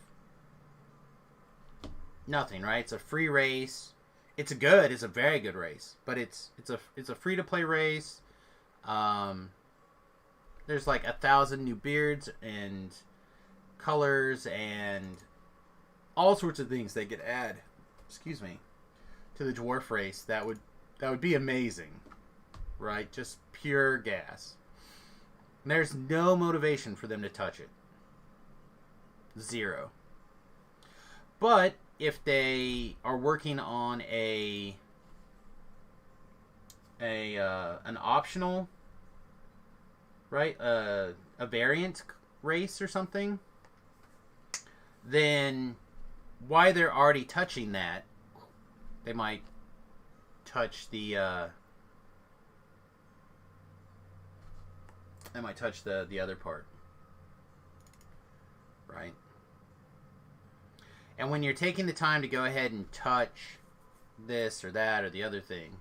Nothing, right? It's a free race. It's a very good race, but it's a free to play race. There's like 1,000 new beards and colors and all sorts of things they could add. Excuse me, to the Dwarf race. That would be amazing, right? Just pure gas. And there's no motivation for them to touch it. Zero. But if they are working on an optional, right, a variant race or something, then while they're already touching that, they might touch the other part, right? And when you're taking the time to go ahead and touch this or that or the other thing,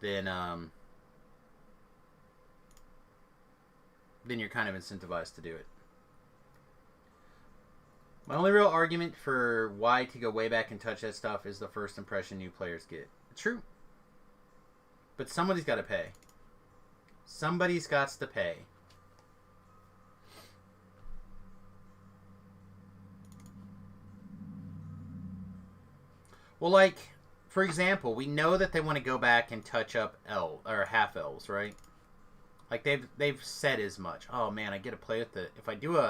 then you're kind of incentivized to do it. My only real argument for why to go way back and touch that stuff is the first impression new players get. True. But somebody's got to pay. Somebody's got to pay. Well, like, for example, we know that they want to go back and touch up half elves, right? Like they've said as much. Oh man, I get to play with if I do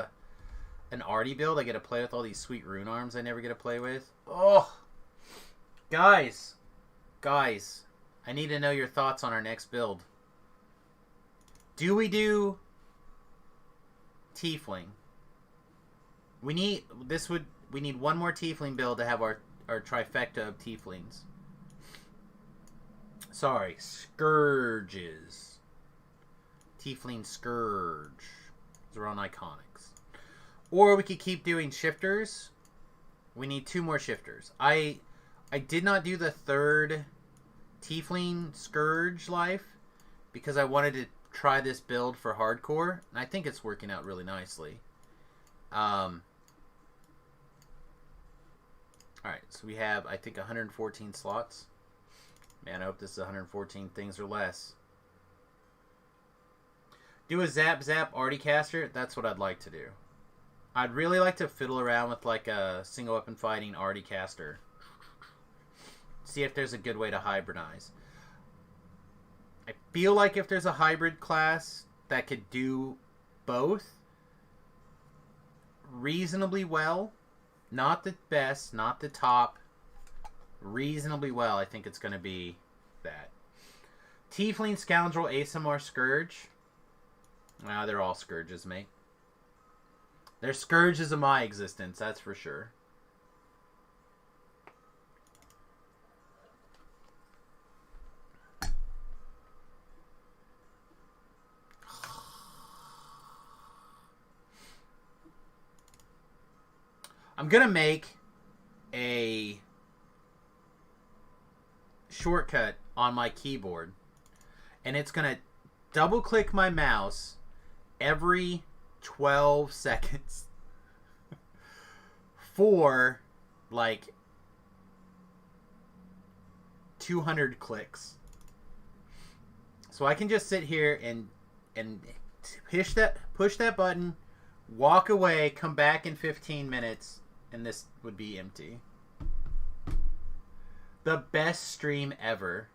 an arty build, I get to play with all these sweet rune arms I never get to play with. Oh, guys, I need to know your thoughts on our next build. Do we do tiefling? We need one more tiefling build to have our trifecta of tieflings. Sorry, scourges. Tiefling scourge. Those are on iconics. Or we could keep doing shifters. We need 2 more shifters. I did not do the third Tiefling Scourge life because I wanted to try this build for hardcore, and I think it's working out really nicely. Alright, so we have, I think, 114 slots. Man, I hope this is 114 things or less. Do a Zap Zap Artie caster? That's what I'd like to do. I'd really like to fiddle around with like a single weapon fighting Artie caster. See if there's a good way to hybridize. I feel like if there's a hybrid class that could do both reasonably well, not the best, not the top, reasonably well, I think it's going to be that. Tiefling Scoundrel ASMR Scourge. Ah, they're all Scourges, mate. They're Scourges of my existence, that's for sure. I'm going to make a shortcut on my keyboard, and it's going to double click my mouse every 12 seconds for like 200 clicks. So I can just sit here and push that button, walk away, come back in 15 minutes, and this would be empty. The best stream ever.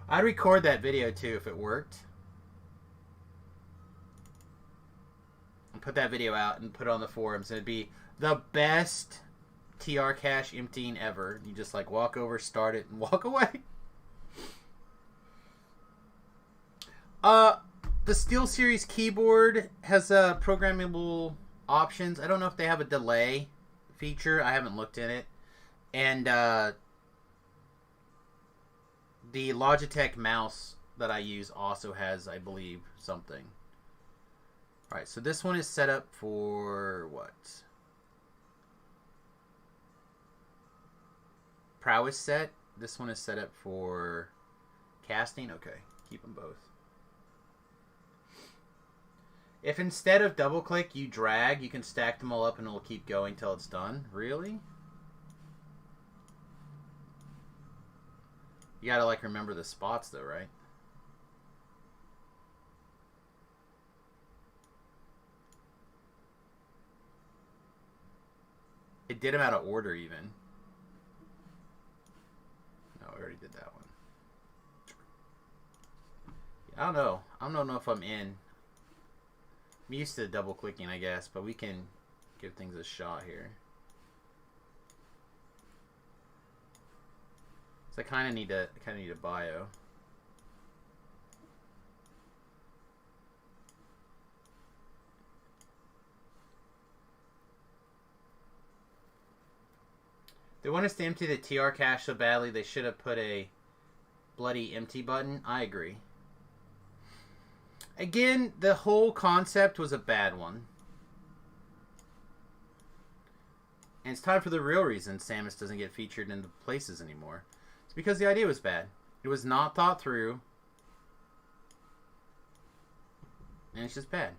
I'd record that video too if it worked. And put that video out and put it on the forums. And it'd be the best TR cache emptying ever. You just like walk over, start it, and walk away. The SteelSeries keyboard has programmable options. I don't know if they have a delay feature. I haven't looked in it. And the Logitech mouse that I use also has, I believe, something. Alright, so this one is set up for what? Prowess set. This one is set up for casting. Okay, keep them both. If instead of double click you drag, you can stack them all up and it'll keep going till it's done. Really? You gotta like remember the spots though, right? It did them out of order even. No, I already did that one. I don't know. I don't know if I'm in. I'm used to double clicking, I guess, but we can give things a shot here. So I kind of need a bio. They want us to empty the TR cache so badly they should have put a bloody empty button. I agree. Again, the whole concept was a bad one. And it's time for the real reason Samus doesn't get featured in the places anymore. It's because the idea was bad. It was not thought through. And it's just bad.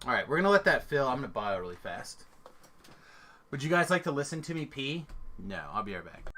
Alright, we're going to let that fill. I'm going to bio really fast. Would you guys like to listen to me pee? No, I'll be right back.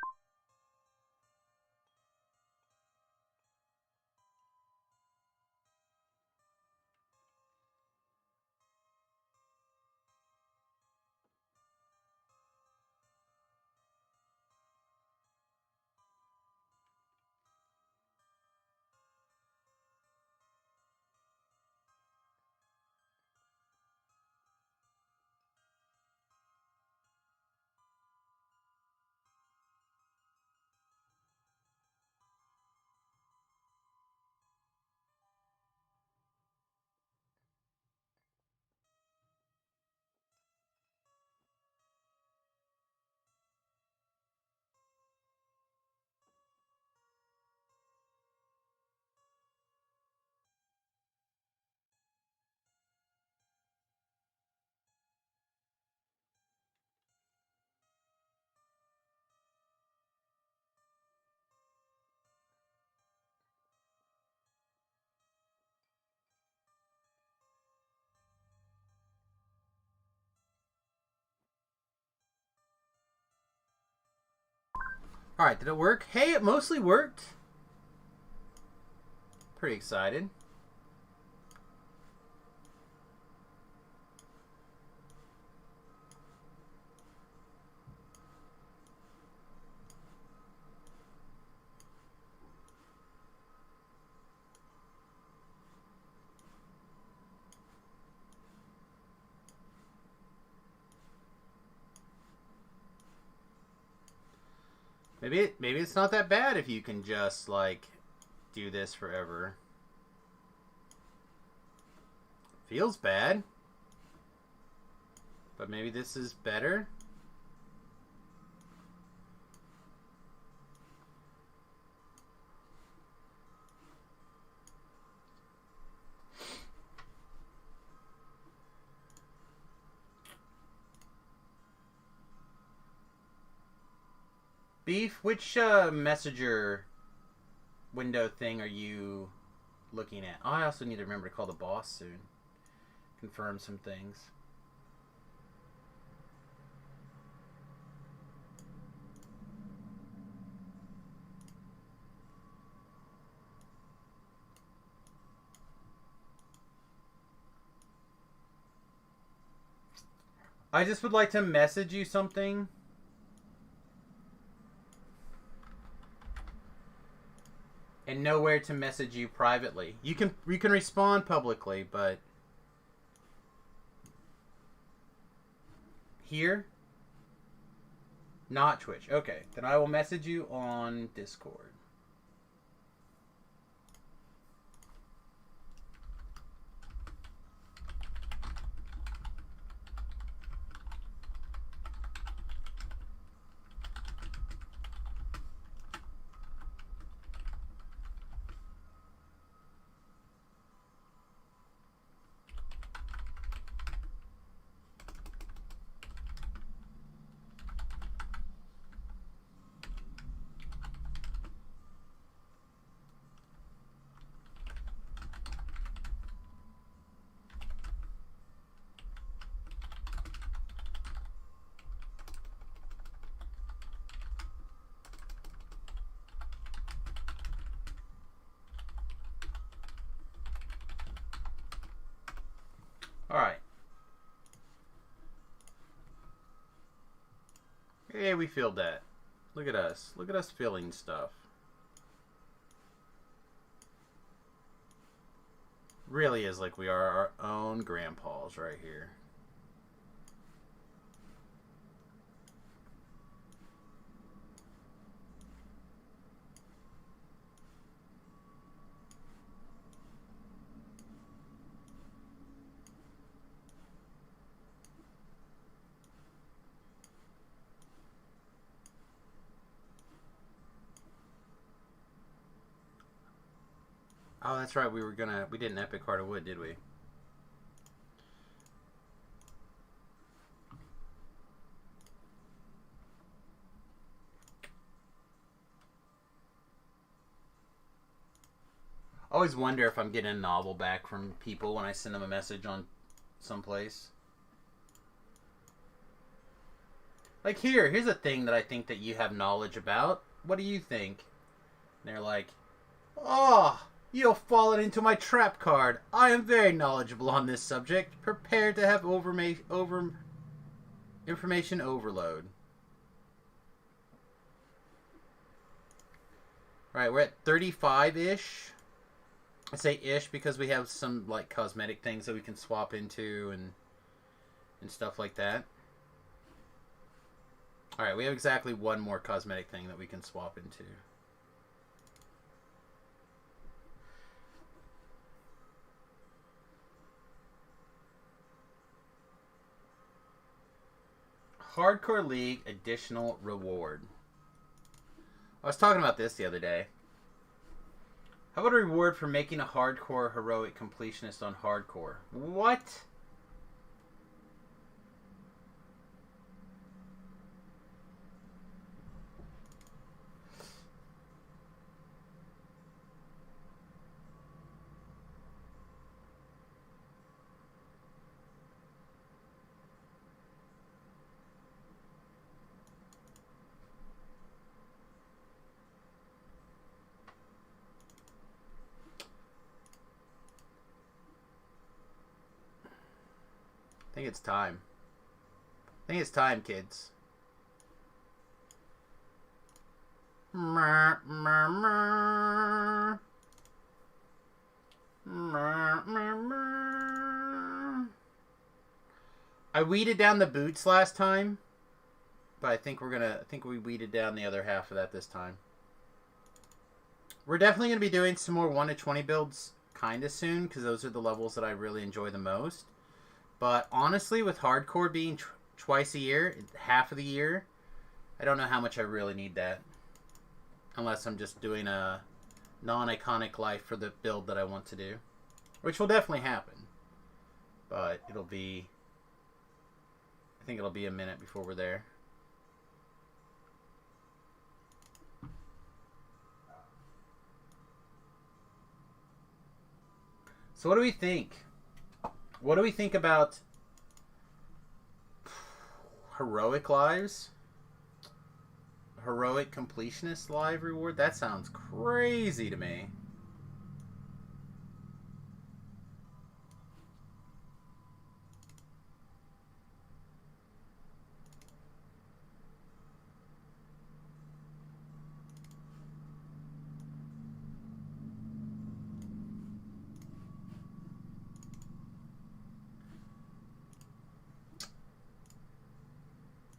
Alright, did it work? Hey, it mostly worked. Pretty excited. Maybe it's not that bad if you can just like do this forever. Feels bad. But maybe this is better. Beef, which messenger window thing are you looking at? Oh, I also need to remember to call the boss soon. Confirm some things. I just would like to message you something. And know where to message you privately. You can respond publicly, but here, not Twitch. Okay, then I will message you on Discord. Alright. Hey, we feel that. Look at us. Look at us feeling stuff. Really is like we are our own grandpas right here. Oh, that's right. We didn't epic Heart of Wood, did we? I always wonder if I'm getting a novel back from people when I send them a message on someplace. Like here's a thing that I think that you have knowledge about. What do you think? And they're like, oh, you have fallen into my trap card. I am very knowledgeable on this subject. Prepare to have information overload. Alright, we're at 35-ish. I say ish because we have some like cosmetic things that we can swap into and stuff like that. Alright, we have exactly one more cosmetic thing that we can swap into. Hardcore League additional reward. I was talking about this the other day. How about a reward for making a hardcore heroic completionist on hardcore? What? think it's time. I think it's time, kids. I weeded down the boots last time, but I think we weeded down the other half of that this time. We're definitely going to be doing some more 1 to 20 builds kind of soon, because those are the levels that I really enjoy the most. But honestly, with hardcore being twice a year, half of the year, I don't know how much I really need that. Unless I'm just doing a non-iconic life for the build that I want to do. Which will definitely happen. But it'll be... I think it'll be a minute before we're there. So what do we think? What do we think about heroic lives? Heroic completionist live reward? That sounds crazy to me.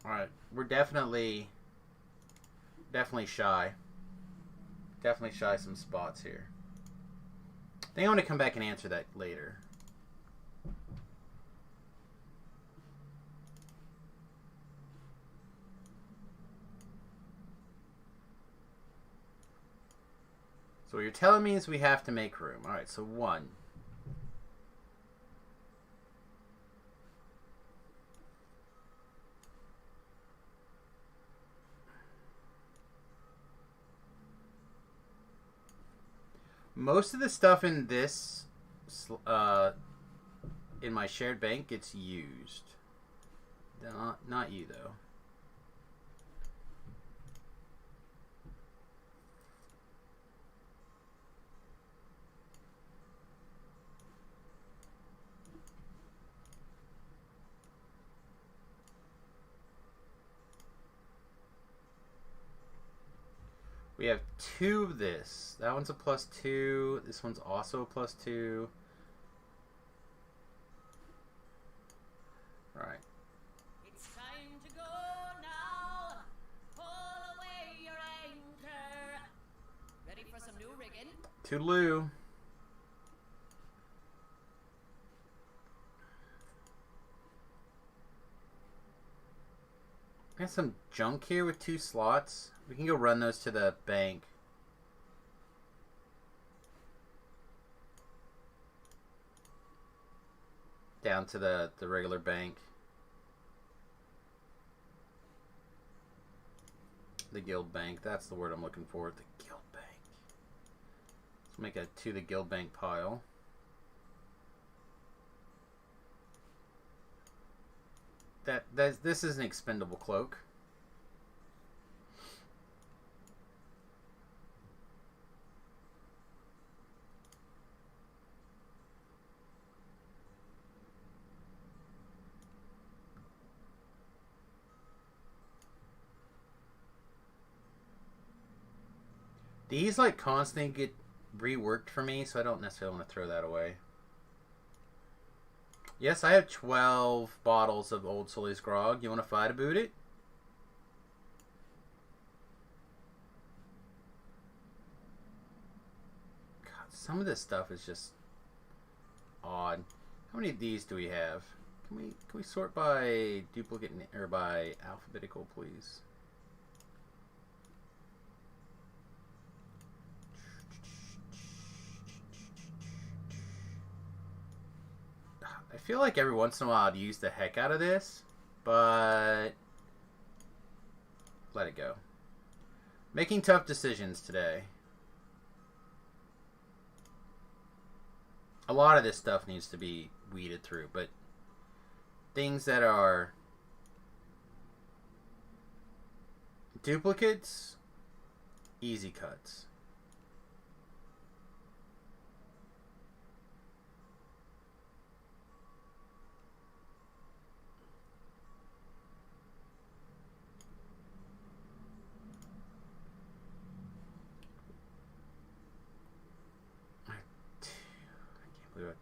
Alright, we're definitely shy. Definitely shy some spots here. I think I want to come back and answer that later. So what you're telling me is we have to make room. Alright, so 1. Most of the stuff in this, in my shared bank gets used. Not you, though. We have 2 of this. That one's a +2. This one's also a +2. Right. It's time to go now. Pull away your anchor. Ready for some new rigging? Toodaloo. Got some junk here with 2 slots. We can go run those to the bank. Down to the regular bank. The guild bank. That's the word I'm looking for. The guild bank. Let's make a to the guild bank pile. This is an expendable cloak. These like constantly get reworked for me, so I don't necessarily want to throw that away. Yes, I have 12 bottles of Old Sully's Grog. You want to fight about it? God, some of this stuff is just odd. How many of these do we have? Can we sort by duplicate or by alphabetical, please? I feel like every once in a while I'd use the heck out of this, but let it go. Making tough decisions today. A lot of this stuff needs to be weeded through, but things that are duplicates, easy cuts.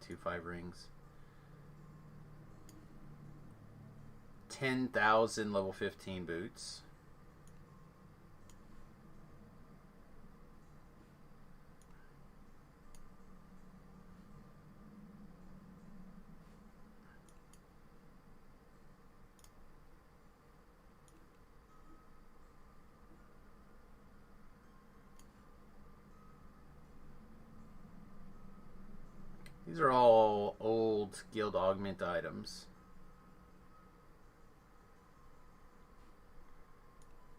0.25 rings. 10,000 level 15 boots. These are all old guild augment items.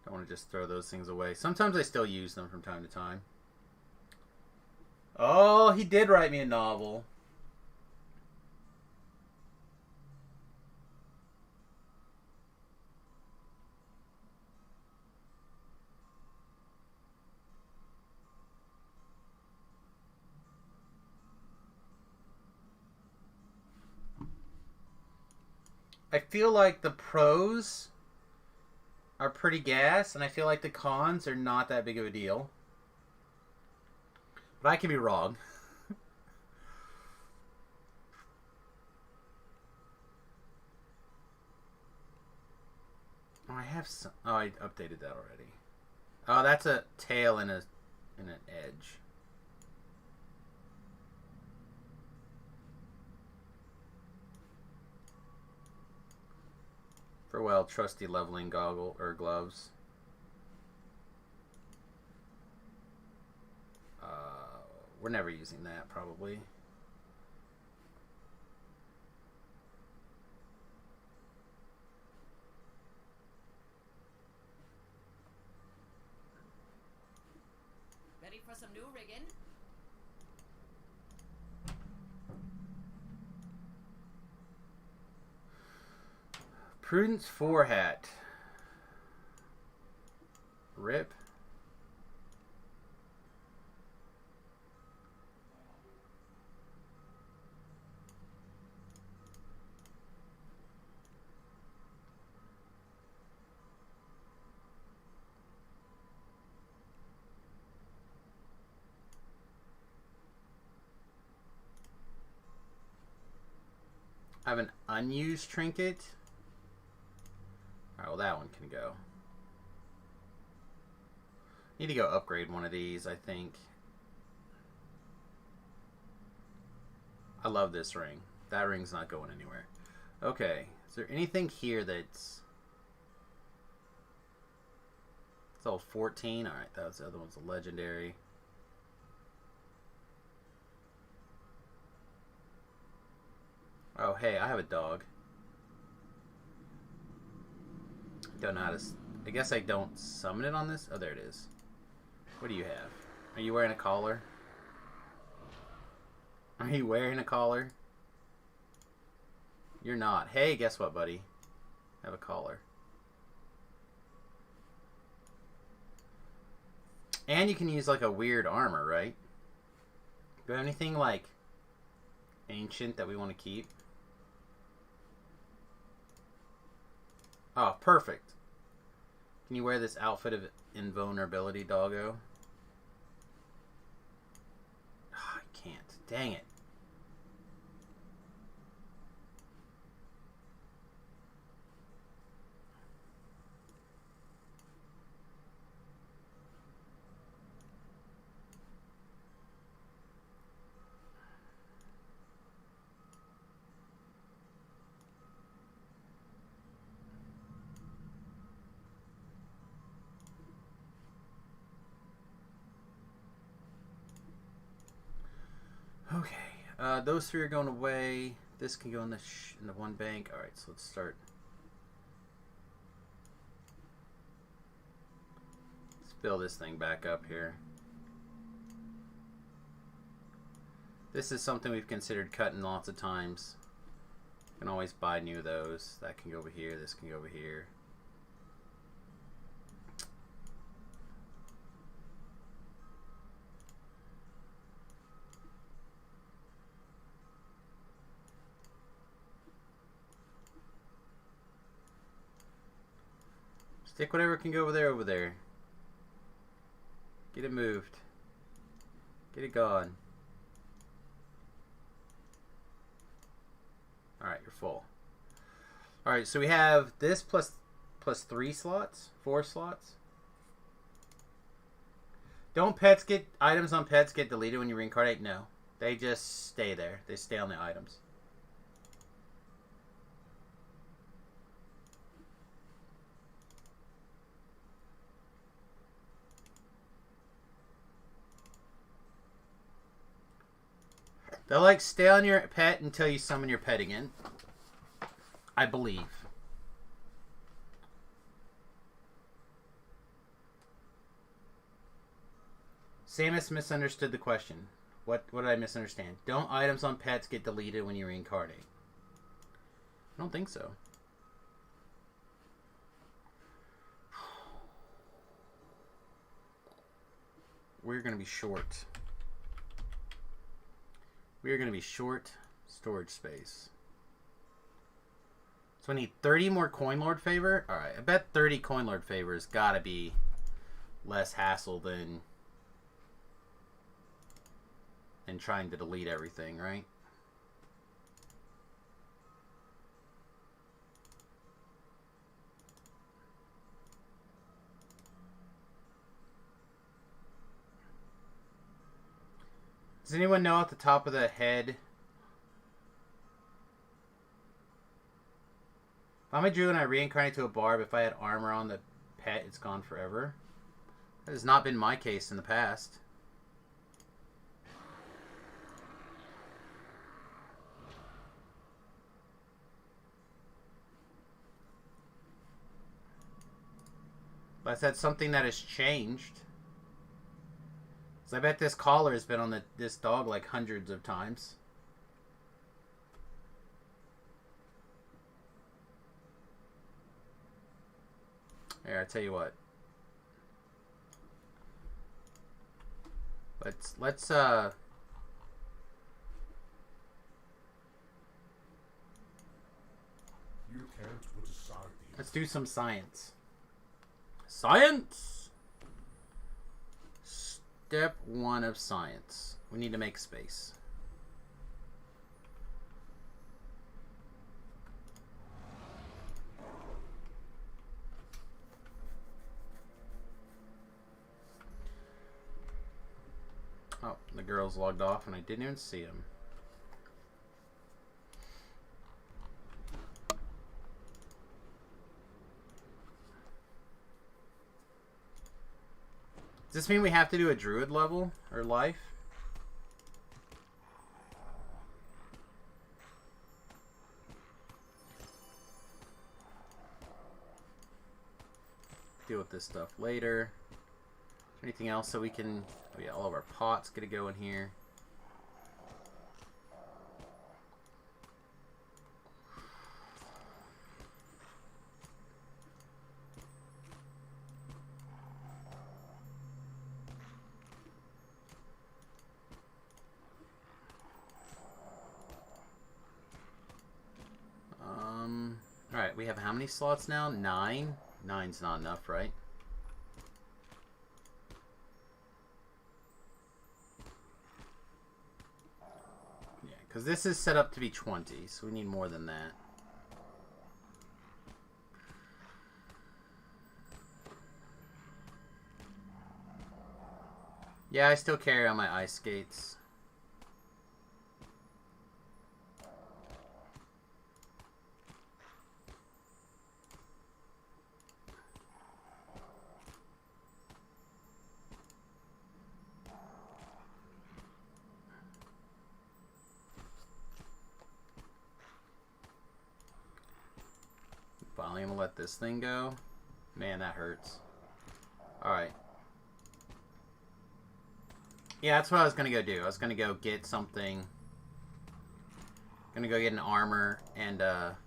Don't want to just throw those things away. Sometimes I still use them from time to time. Oh, he did write me a novel. I feel like the pros are pretty gas, and I feel like the cons are not that big of a deal. But I can be wrong. Oh, I have some. Oh, I updated that already. Oh, that's a tail and an edge. Farewell, trusty leveling goggle or gloves. We're never using that, probably. Ready for some new rigging? Prudence 4 hat. Rip. I have an unused trinket. Alright, well that one can go. Need to go upgrade one of these, I think. I love this ring. That ring's not going anywhere. Okay, is there anything here that's... It's all 14. Alright, that was the other one's a legendary. Oh, hey, I have a dog. Don't know how to... I guess I don't summon it on this. Oh, there it is. What do you have? Are you wearing a collar? Are you wearing a collar? You're not. Hey, guess what, buddy? I have a collar. And you can use, like, a weird armor, right? Do we have anything, like, ancient that we want to keep? Oh, perfect. Can you wear this outfit of invulnerability, doggo? Oh, I can't. Dang it. Okay, those three are going away. This can go in the one bank. All right, so let's start. Let's fill this thing back up here. This is something we've considered cutting lots of times. You can always buy new of those. That can go over here. This can go over here. Stick whatever can go over there. Get it moved. Get it gone. full. Alright, so we have this plus 3 slots? 4 slots? Don't items on pets get deleted when you reincarnate? No. They just stay there. They stay on the items. They'll like stay on your pet until you summon your pet again. I believe. Samus misunderstood the question. What did I misunderstand? Don't items on pets get deleted when you reincarnate? I don't think so. We're going to be short. We are going to be short storage space. So I need 30 more Coin Lord favor. Alright, I bet 30 Coin Lord favor has got to be less hassle than trying to delete everything, right? Does anyone know at the top of the head? If I'm a Druid and I reincarnate to a Barb, if I had armor on the pet, it's gone forever. That has not been my case in the past. But that's something that has changed. So I bet this collar has been on this dog like hundreds of times. Here, I tell you what. Let's You can't put aside the let's do some science. Science! Step 1 of science. We need to make space. Oh, the girl's logged off and I didn't even see him. Does this mean we have to do a druid level or life? Deal with this stuff later. Anything else so we can... Oh yeah, all of our pots gonna go in here. Alright, we have how many slots now? 9? 9's not enough, right? Yeah, because this is set up to be 20, so we need more than that. Yeah, I still carry on my ice skates. Finally, I'm gonna let this thing go. Man, that hurts. Alright. Yeah, that's what I was gonna go do. I was gonna go get something. Gonna go get an armor and it's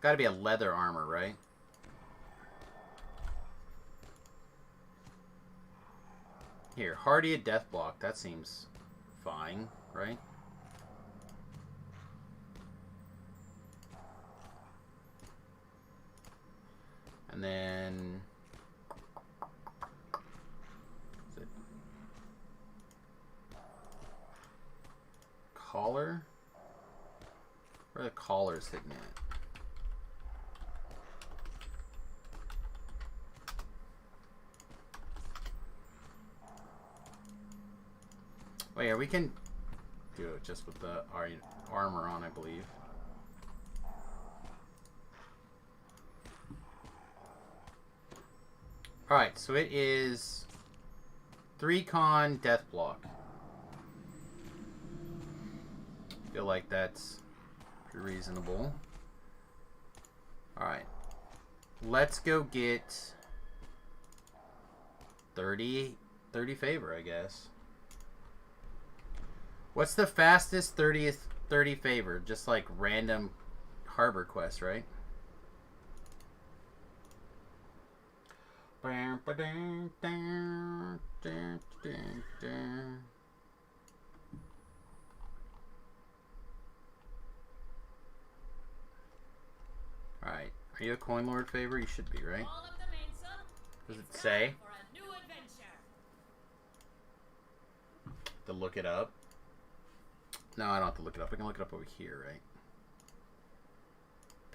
gotta be a leather armor, right? Here, hardy at death block. That seems fine, right? then is it collar? Where are the collars hitting at? Oh yeah, we can do it just with the armor on, I believe. Alright, so it is 3 con death block. Feel like that's pretty reasonable. Alright. Let's go get 30 favor, I guess. What's the fastest 30 favor? Just like random harbor quest, right? Alright. Are you a coin lord favor? You should be, right? Does it say? To look it up? No, I don't have to look it up. I can look it up over here, right?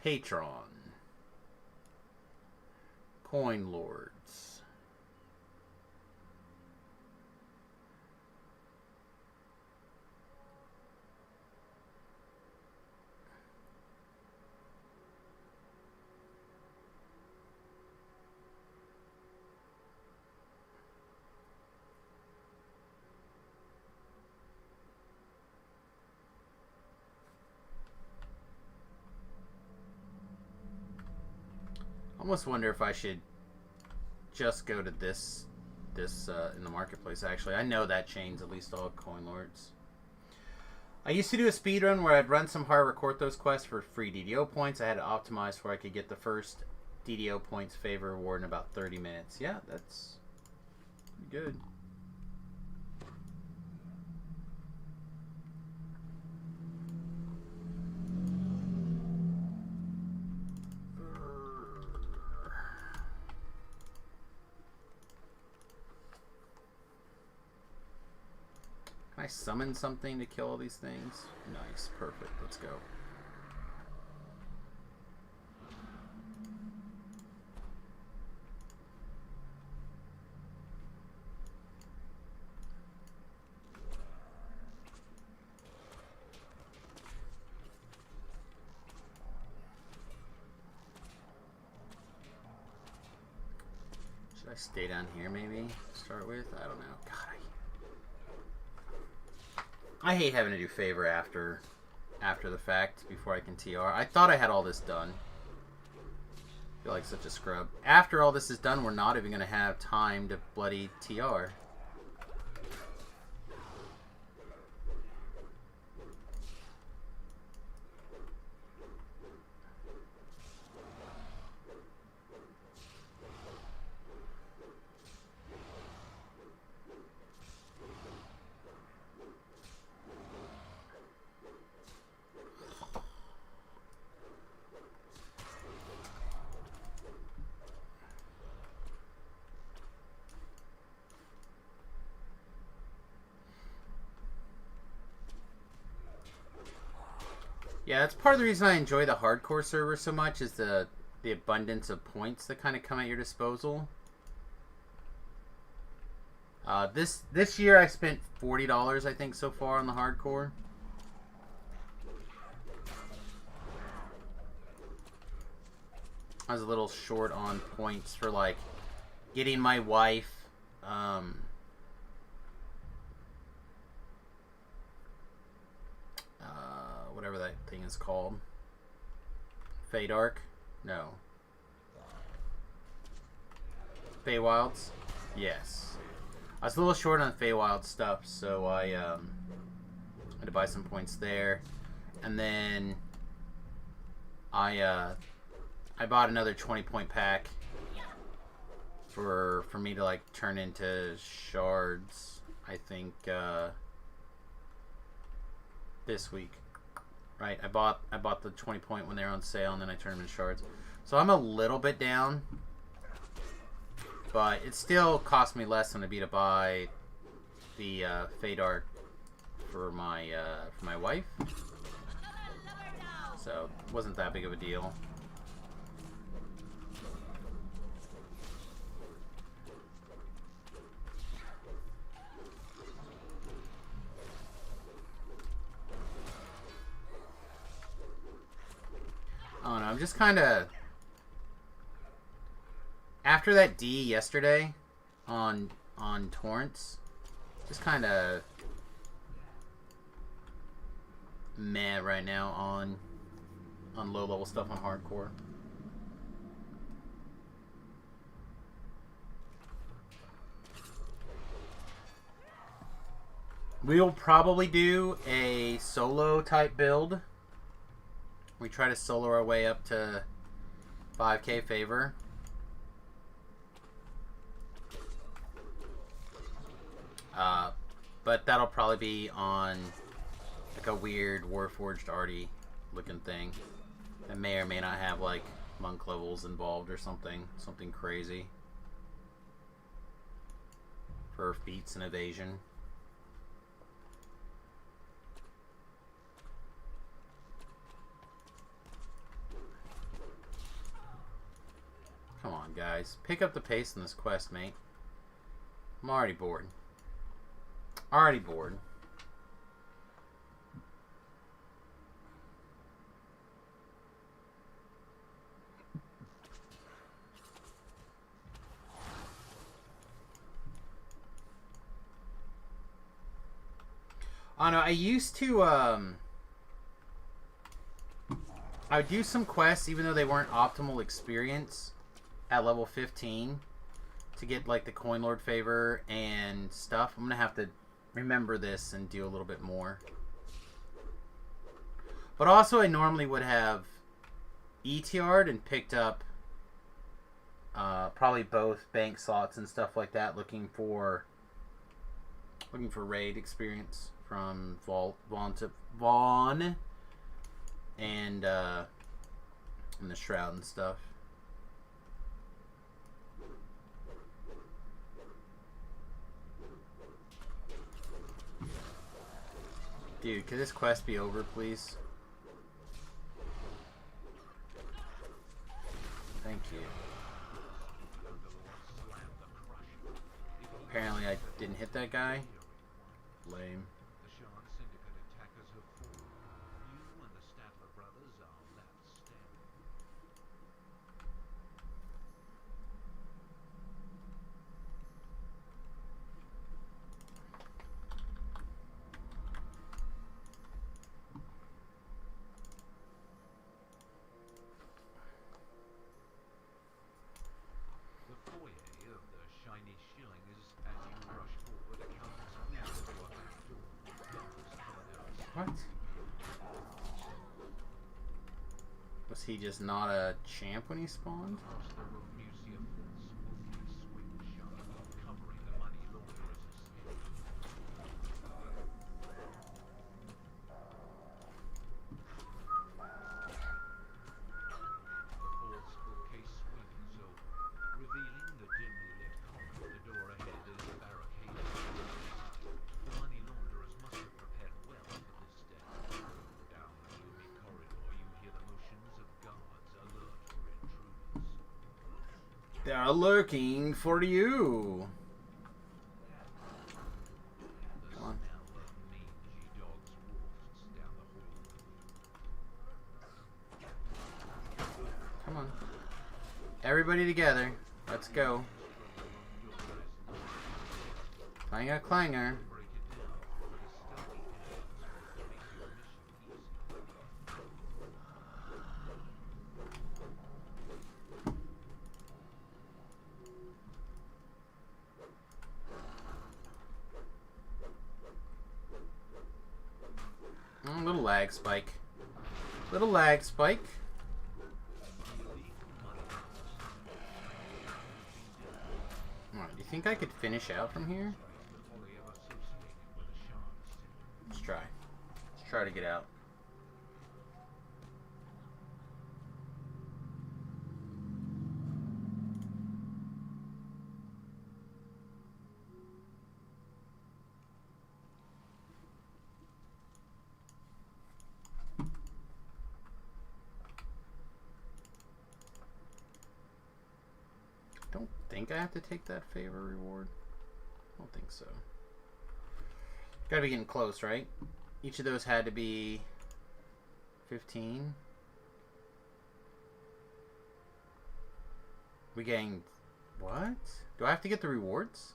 Patron. Coin lords. I almost wonder if I should just go to this in the marketplace. Actually, I know that chains at least all coin lords. I used to do a speed run where I'd run some hard record those quests for free DDO points. I had to optimize where I could get the first DDO points favor reward in about 30 minutes. Yeah, that's good. Can I summon something to kill all these things? Nice, perfect. Let's go. Should I stay down here maybe to start with? I don't know. God, I hate having to do favor after the fact before I can TR. I thought I had all this done. I feel like such a scrub. After all this is done, we're not even going to have time to bloody TR. Yeah, that's part of the reason I enjoy the hardcore server so much is the abundance of points that kind of come at your disposal. This year I spent $40 I think so far on the hardcore. I was a little short on points for like getting my wife whatever that thing is called. Feydark? No. Feywilds? Yes. I was a little short on Feywild stuff, so I had to buy some points there. And then I bought another 20-point pack for me to like turn into shards, I think this week. Right, I bought the 20-point when they were on sale, and then I turned them into shards. So I'm a little bit down But it still cost me less than to be to buy the Fade Art for my wife. So it wasn't that big of a deal. I don't know, I'm just kind of... After that D yesterday on Torrents, just kind of meh right now on low-level stuff on hardcore. We'll probably do a solo type build. We try to solo our way up to 5k favor. But that'll probably be on like a weird Warforged arty looking thing that may or may not have like monk levels involved or something crazy for feats and evasion. Come on, guys. Pick up the pace in this quest, mate. I'm already bored. Already bored. I don't know, I used to, I would do some quests even though they weren't optimal experience at level 15 to get like the Coin Lord favor and stuff. I'm gonna have to remember this and do a little bit more. But also I normally would have ETR'd and picked up probably both bank slots and stuff like that, looking for raid experience from Vaughn and the Shroud and stuff. Dude, could this quest be over, please? Thank you. Apparently I didn't hit that guy. Lame. The Shark Syndicate attackers have fallen. You and the Statler brothers are left standing. The foyer of the Shiny Shilling is as you rush forward, accounts for your back door. Guards cover their What? Was he just not a champ when he spawned? across the room. You see a false wolfly swing shut, covering the money launderer's escape. The false bookcase swings open, revealing the dimly lit corridor. The door ahead is barricaded. The money launderers must have prepared well for this day. Down the gloomy corridor, you hear the motions of guards alert for intruders. They're lurking for you. The Come on. smell of mangy dogs wafts down the hall. Come on. Everybody together. Let's go. Clanger, clanger. Break it down, but a stealthy entrance will make your mission easy. Little lag spike. Little lag spike. Alright, do you think I could finish out from here? Only ever associated with a shark syndicate. Let's try. Let's try to get out. don't think I have to take that favor reward. I don't think so. Gotta be getting close, right? Each of those had to be 15. We getting... What? Do I have to get the rewards?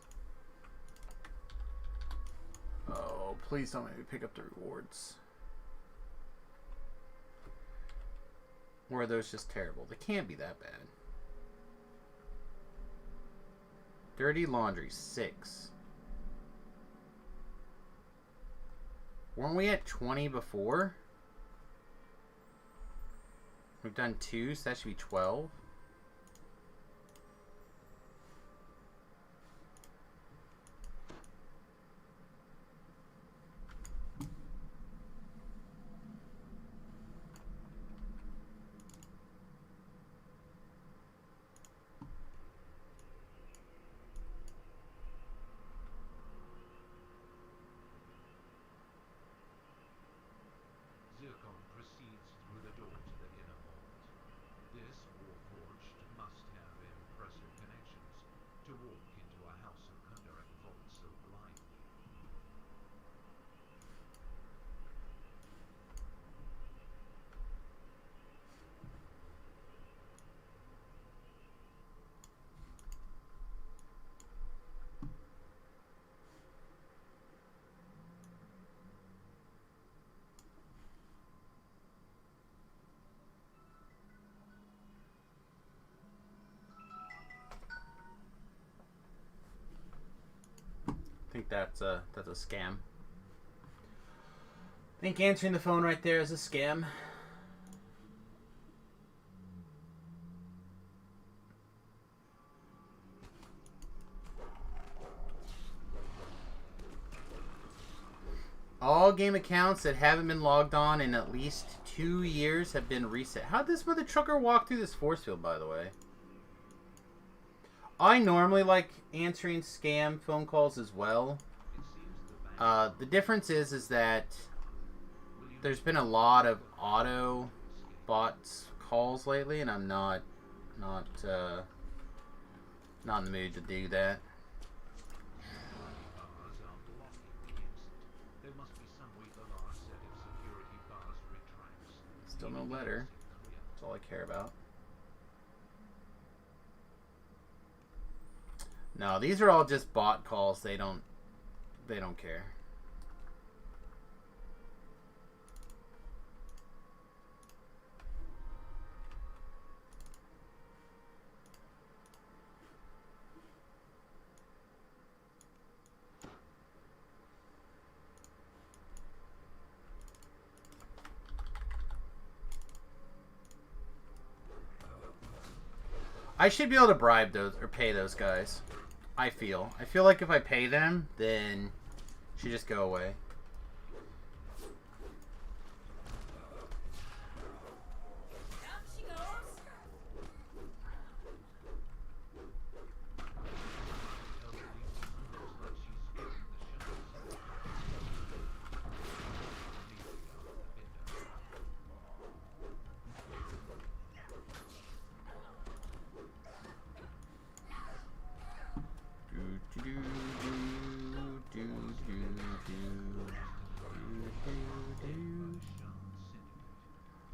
Oh, please don't make me pick up the rewards. Or are those just terrible? They can't be that bad. Dirty laundry, 6. Weren't we at 20 before? We've done 2, so that should be 12. Zircon proceeds through the door to the inner vault. This Warforged must have impressive connections to walk into a house of Kunderic vault so blindly. I think that's a scam. I think answering the phone right there is a scam. All game accounts that haven't been logged on in at least 2 years have been reset. How'd this mother trucker walk through this force field, by the way? I normally like answering scam phone calls as well. The difference is that there's been a lot of auto bots calls lately, and I'm not in the mood to do that. Still no letter. That's all I care about. No, these are all just bot calls. They don't care. I should be able to bribe those or pay those guys. I feel like if I pay them, then it should just go away. Down she goes.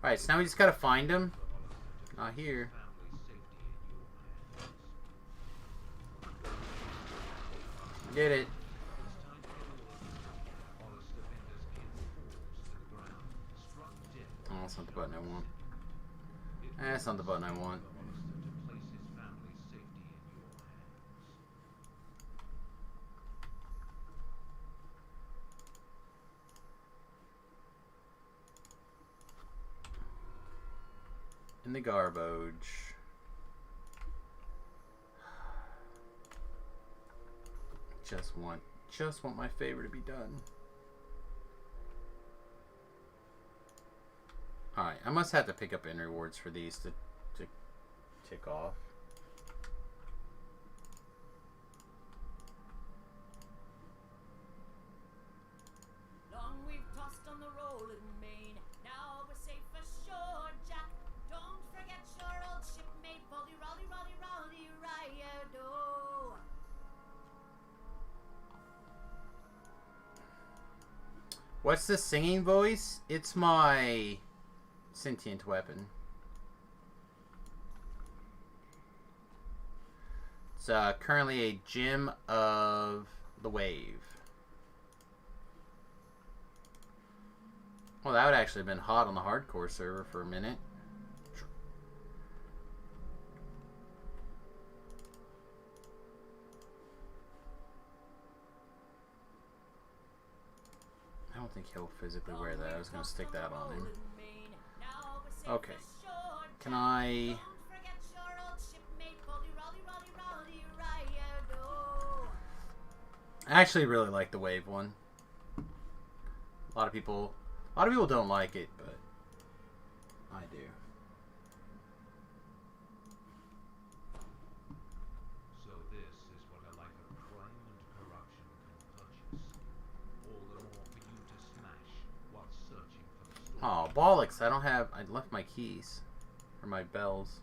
Alright, so now we just gotta find him. Not here. Did it. Oh, that's not the button I want. That's not the button I want. In the garbage. Just want my favor to be done. Alright, I must have to pick up end rewards for these to tick off. Long we've tossed on the rolling main. Now we're safe ashore, Jack. Don't forget your old shipmate, Polly Rolly Rolly Rolly Riot. What's the singing voice? It's my sentient weapon. It's currently a gem of the wave. Well, that would actually have been hot on the hardcore server for a minute. I don't think he'll physically wear that. I was going to stick that on him. Okay. Can I... I actually really like the wave one. A lot of people don't like it, but I do. So this is what a life of crime and corruption can purchase. All the more for you to smash while searching for the story. Oh, bollocks. I left my keys. Or my bells.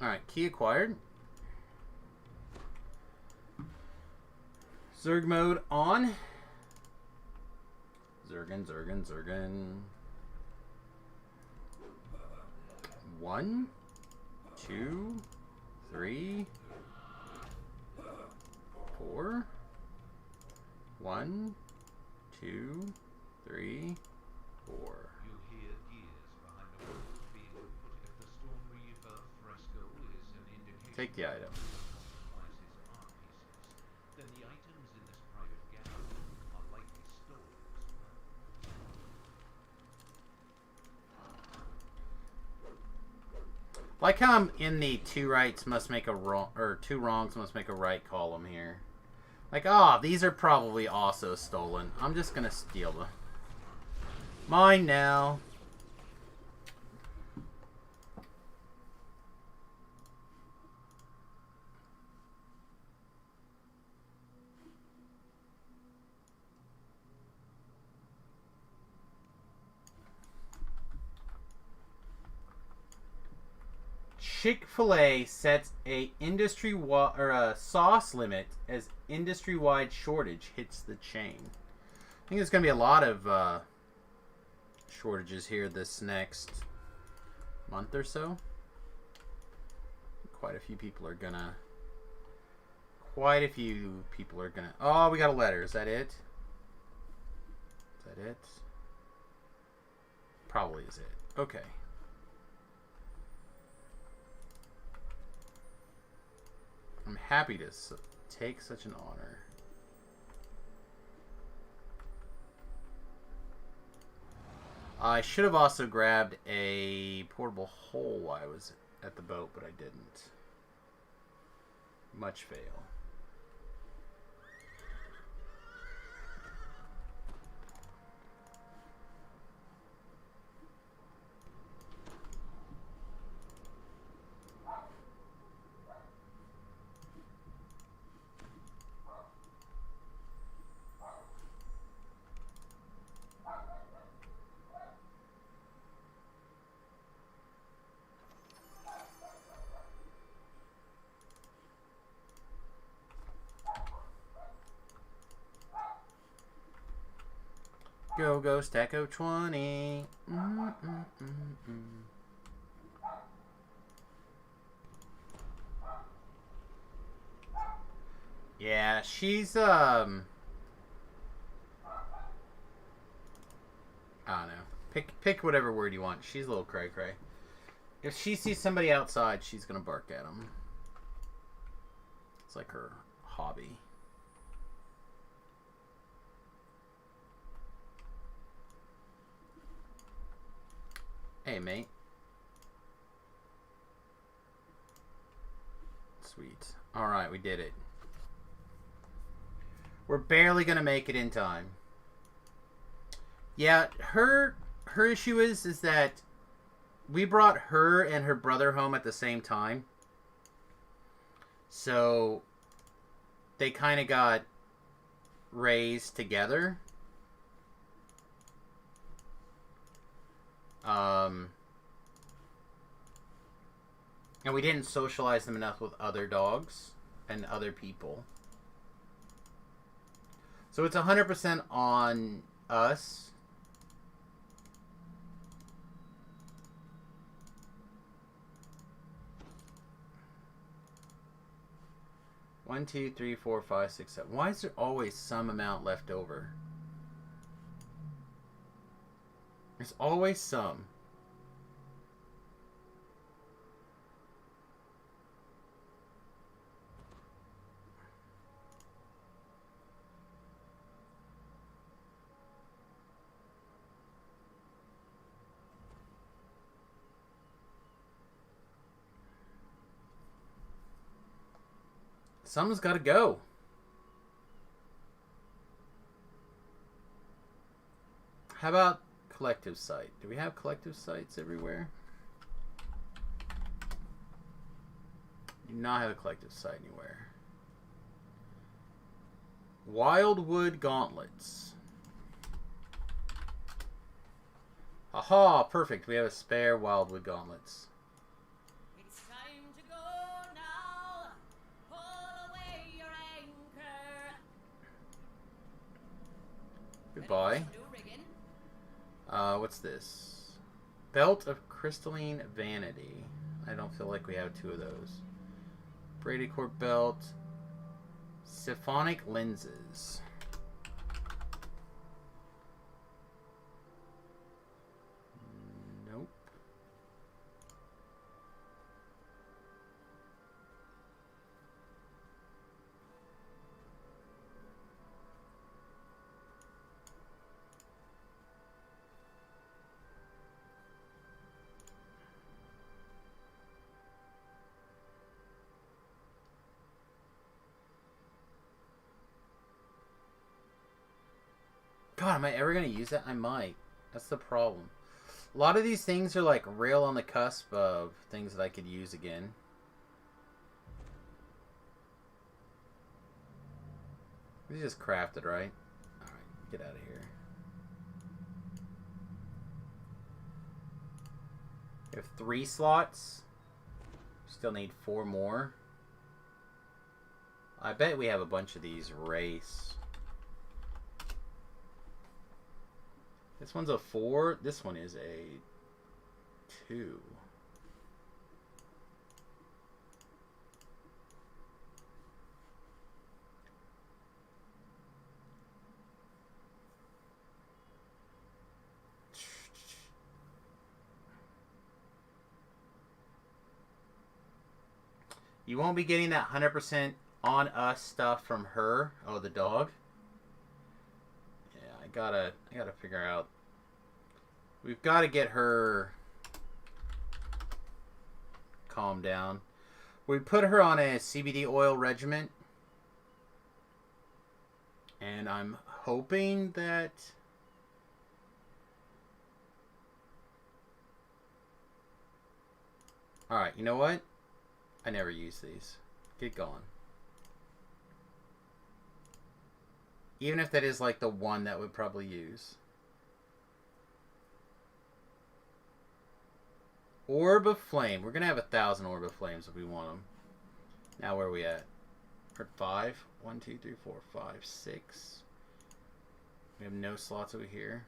Alright, key acquired. Zerg mode on. Zergen, Zergen, Zergen. 1, 2, 3, 4. 1, 2, 3, 4. You hear gears behind the walls being put. If the Storm Reaver fresco is an indication Take the item. compromises art pieces, then the items in this private gallery are likely stolen as well. Like how I'm in the two rights must make a wrong, or two wrongs must make a right column here. Like, these are probably also stolen. I'm just gonna steal them. Mine now. Chick-fil-A sets a a sauce limit as industry-wide shortage hits the chain. I think there's going to be a lot of shortages here this next month or so. Quite a few people are gonna. Oh, we got a letter. Is that it? Is that it? Probably is it. Okay. I'm happy to take such an honor. I should have also grabbed a portable hole while I was at the boat, but I didn't. Much fail. Go, Stacko 20. Yeah, she's, I don't know. Pick whatever word you want. She's a little cray-cray. If she sees somebody outside, she's gonna bark at them. It's like her hobby. Hey, mate. Sweet. Alright, we did it. We're barely gonna make it in time. Yeah, her issue is that we brought her and her brother home at the same time. So they kind of got raised together. And we didn't socialize them enough with other dogs and other people. So it's 100% on us. One, two, three, four, five, six, seven. Why is there always some amount left over? There's always some. Someone's got to go. How about collective site? Do we have collective sites everywhere? Do not have a collective site anywhere. Wildwood gauntlets. Aha, perfect. We have a spare wildwood gauntlets. It's time to go now. Pull away your anchor. Goodbye. Ready for some new rigging? What's this? Belt of crystalline vanity. I don't feel like we have two of those. Brady Court belt. Siphonic lenses. Nope. God, am I ever going to use that? I might. That's the problem. A lot of these things are like real on the cusp of things that I could use again. These just crafted, right? Alright, get out of here. We have 3 slots. Still need 4 more. I bet we have a bunch of these race. This one's a 4. This one is a 2. You won't be getting that 100% on us stuff from her. Oh, the dog. I gotta figure out. We've got to get her calmed down. We put her on a CBD oil regimen, and I'm hoping that all right. You know what? I never use these. Get going. Even if that is like the one that would probably use. Orb of Flame. We're going to have 1,000 Orb of Flames if we want them. Now where are we at? We're at 5. 1, 2, 3, 4, 5, 6. We have no slots over here.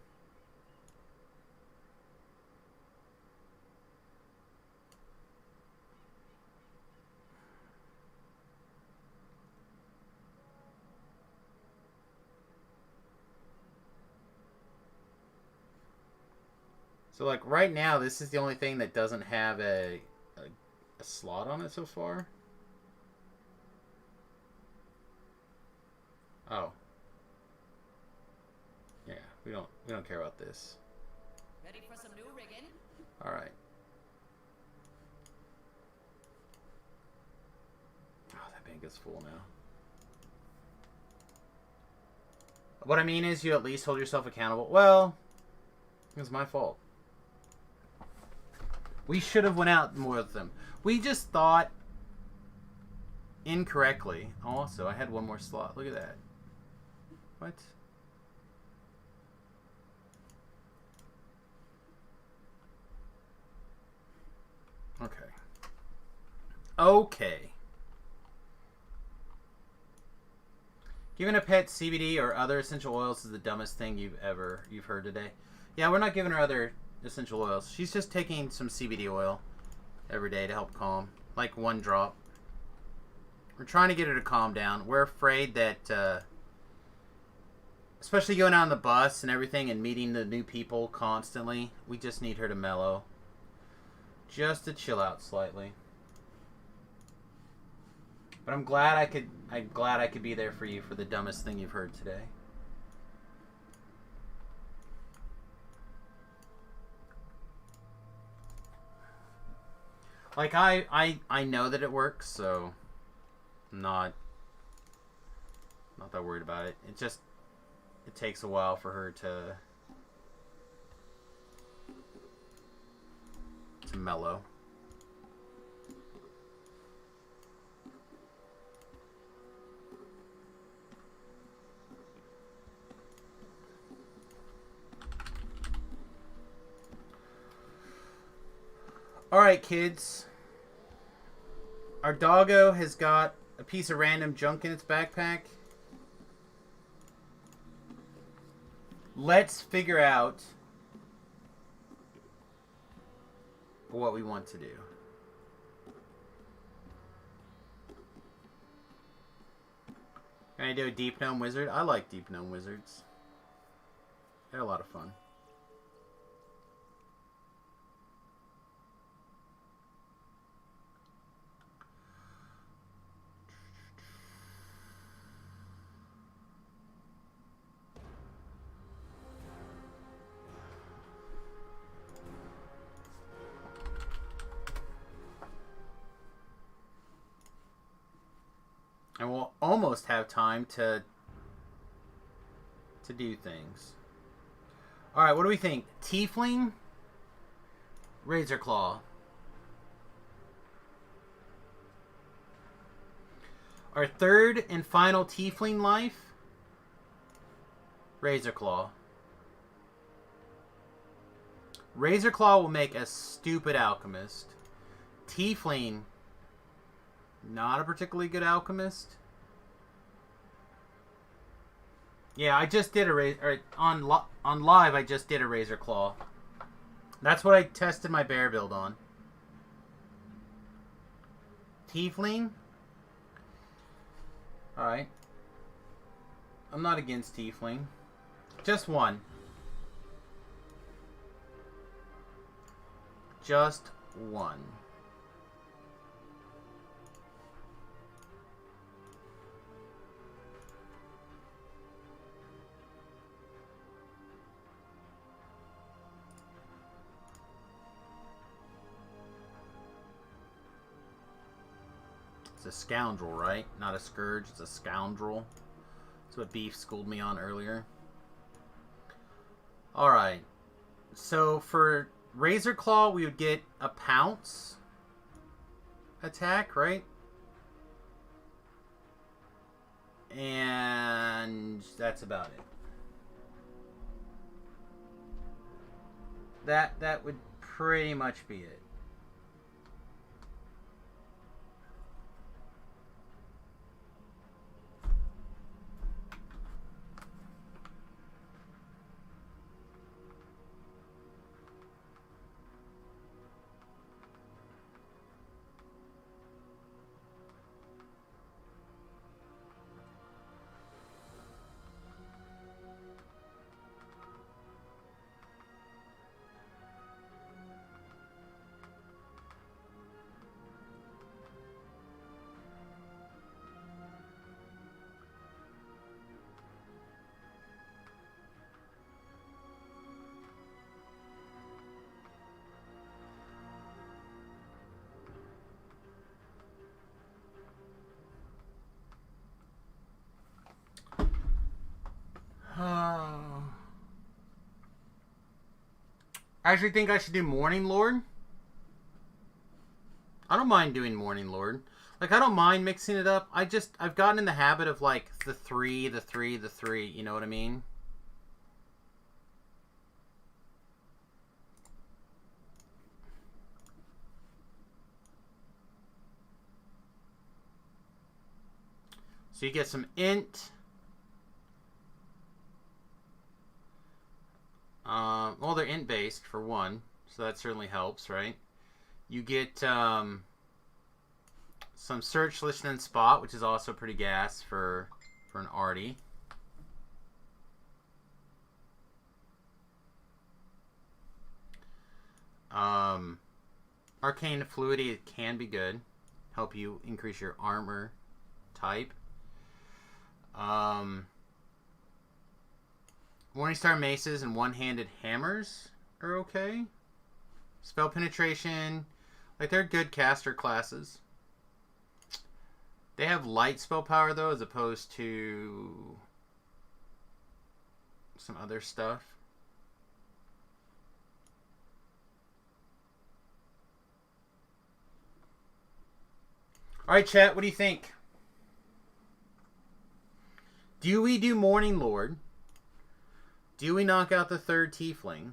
So, like, right now, this is the only thing that doesn't have a slot on it so far. Oh. Yeah, we don't care about this. Ready for some new rigging? Alright. Oh, that bank is full now. What I mean is you at least hold yourself accountable. Well, it was my fault. We should have went out more with them. We just thought incorrectly. Also, I had one more slot. Look at that. What? Okay. Okay. Giving a pet CBD or other essential oils is the dumbest thing you've heard today. Yeah, we're not giving her other essential oils. She's just taking some CBD oil every day to help calm. Like 1 drop. We're trying to get her to calm down. We're afraid that, especially going out on the bus and everything and meeting the new people constantly, we just need her to mellow. Just to chill out slightly. But I'm glad I could be there for you for the dumbest thing you've heard today. Like I know that it works, so I'm not that worried about it. It takes a while for her to mellow. Alright, kids. Our doggo has got a piece of random junk in its backpack. Let's figure out what we want to do. Can I do a Deep Gnome Wizard? I like Deep Gnome Wizards. They're a lot of fun. And we'll almost have time to do things. Alright, what do we think? Tiefling? Razor Claw. Our third and final Tiefling life? Razor Claw. Razor Claw will make a stupid alchemist. Tiefling, not a particularly good alchemist. Yeah, I just did on live. I just did a Razor Claw. That's what I tested my bear build on. Tiefling. All right. I'm not against Tiefling. Just one. Just one. It's a scoundrel, right? Not a scourge, it's a scoundrel. That's what Beef schooled me on earlier. Alright. So for Razor Claw, we would get a pounce attack, right? And that's about it. That would pretty much be it. I actually think I should do Morning Lord. I don't mind doing Morning Lord. Like, I don't mind mixing it up. I've gotten in the habit of, like, the 3, the 3, the 3. You know what I mean? So you get some int. Well, they're int based for one, so that certainly helps, right? You get some search, listen, and spot, which is also pretty gas for an arty. Arcane fluidity can be good, help you increase your armor type. Morningstar maces and one-handed hammers are okay. Spell penetration, like they're good caster classes. They have light spell power though, as opposed to some other stuff. All right, chat, what do you think? Do we do Morning Lord? Do we knock out the third Tiefling?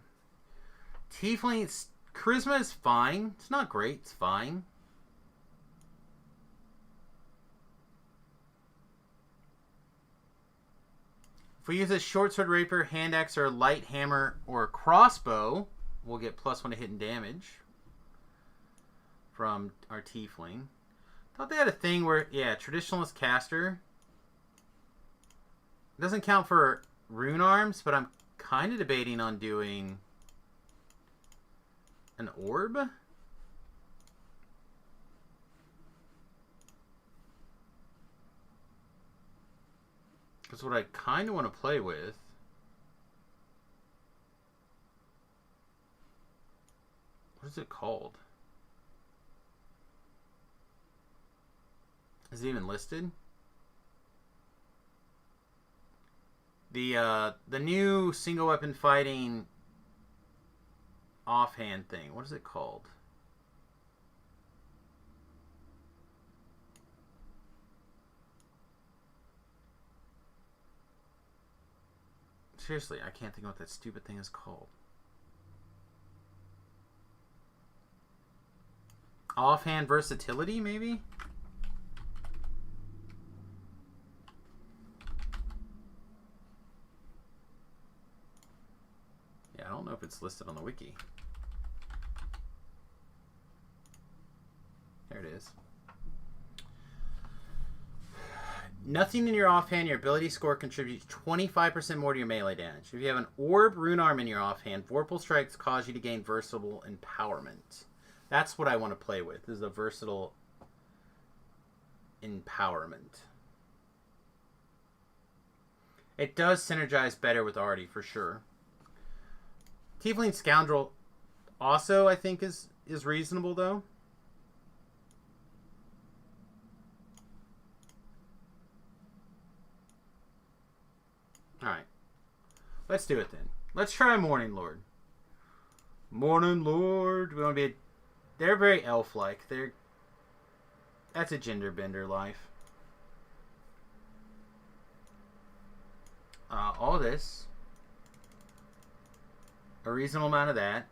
Tiefling's charisma is fine. It's not great. It's fine. If we use a short sword, rapier, hand axe, or light hammer, or a crossbow, we'll get +1 to hit and damage from our Tiefling. Thought they had a thing where, yeah, traditionalist caster. It doesn't count for rune arms, but I'm kind of debating on doing an orb. That's what I kind of want to play with. What is it called? Is it even listed? The new single weapon fighting offhand thing. What is it called? Seriously, I can't think of what that stupid thing is called. Offhand versatility, maybe? Yeah, I don't know if it's listed on the wiki. There it is. Nothing in your offhand, your ability score contributes 25% more to your melee damage. If you have an orb rune arm in your offhand, Vorpal Strikes cause you to gain versatile empowerment. That's what I want to play with, is a versatile empowerment. It does synergize better with Artie, for sure. Tiefling Scoundrel also, I think, is reasonable, though. Alright. Let's do it, then. Let's try Morning Lord. Morning Lord. We want to be... They're very elf-like. That's a gender bender life. All this. A reasonable amount of that.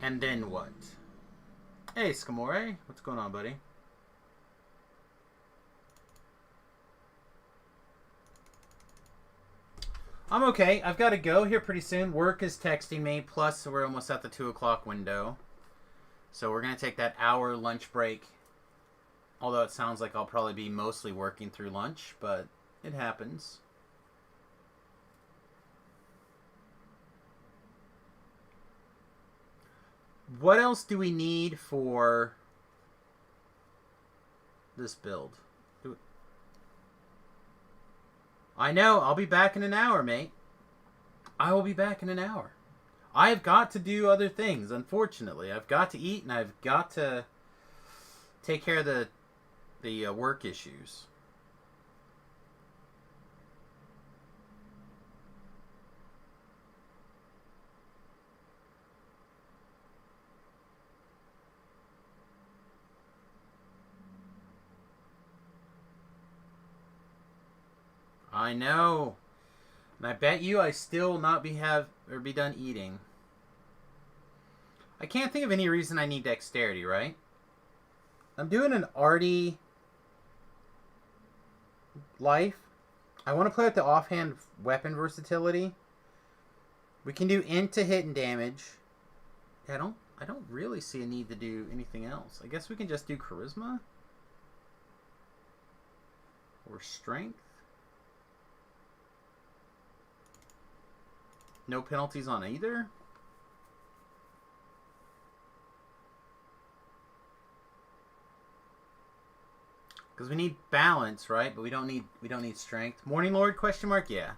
And then what? Hey, Scamore. What's going on, buddy? I'm okay. I've got to go here pretty soon. Work is texting me. Plus, we're almost at the 2 o'clock window. So we're going to take that hour lunch break. Although it sounds like I'll probably be mostly working through lunch. But it happens. What else do we need for this build? I know. I'll be back in an hour, mate. I will be back in an hour. I've got to do other things, unfortunately. I've got to eat, and I've got to take care of the work issues. I know. And I bet you I still will not be done eating. I can't think of any reason I need dexterity, right? I'm doing an arty life. I want to play with the offhand weapon versatility. We can do int to hit and damage. I don't really see a need to do anything else. I guess we can just do charisma or strength. No penalties on either. Because we need balance, right? But we don't need strength. Morning Lord? Question mark? Yeah.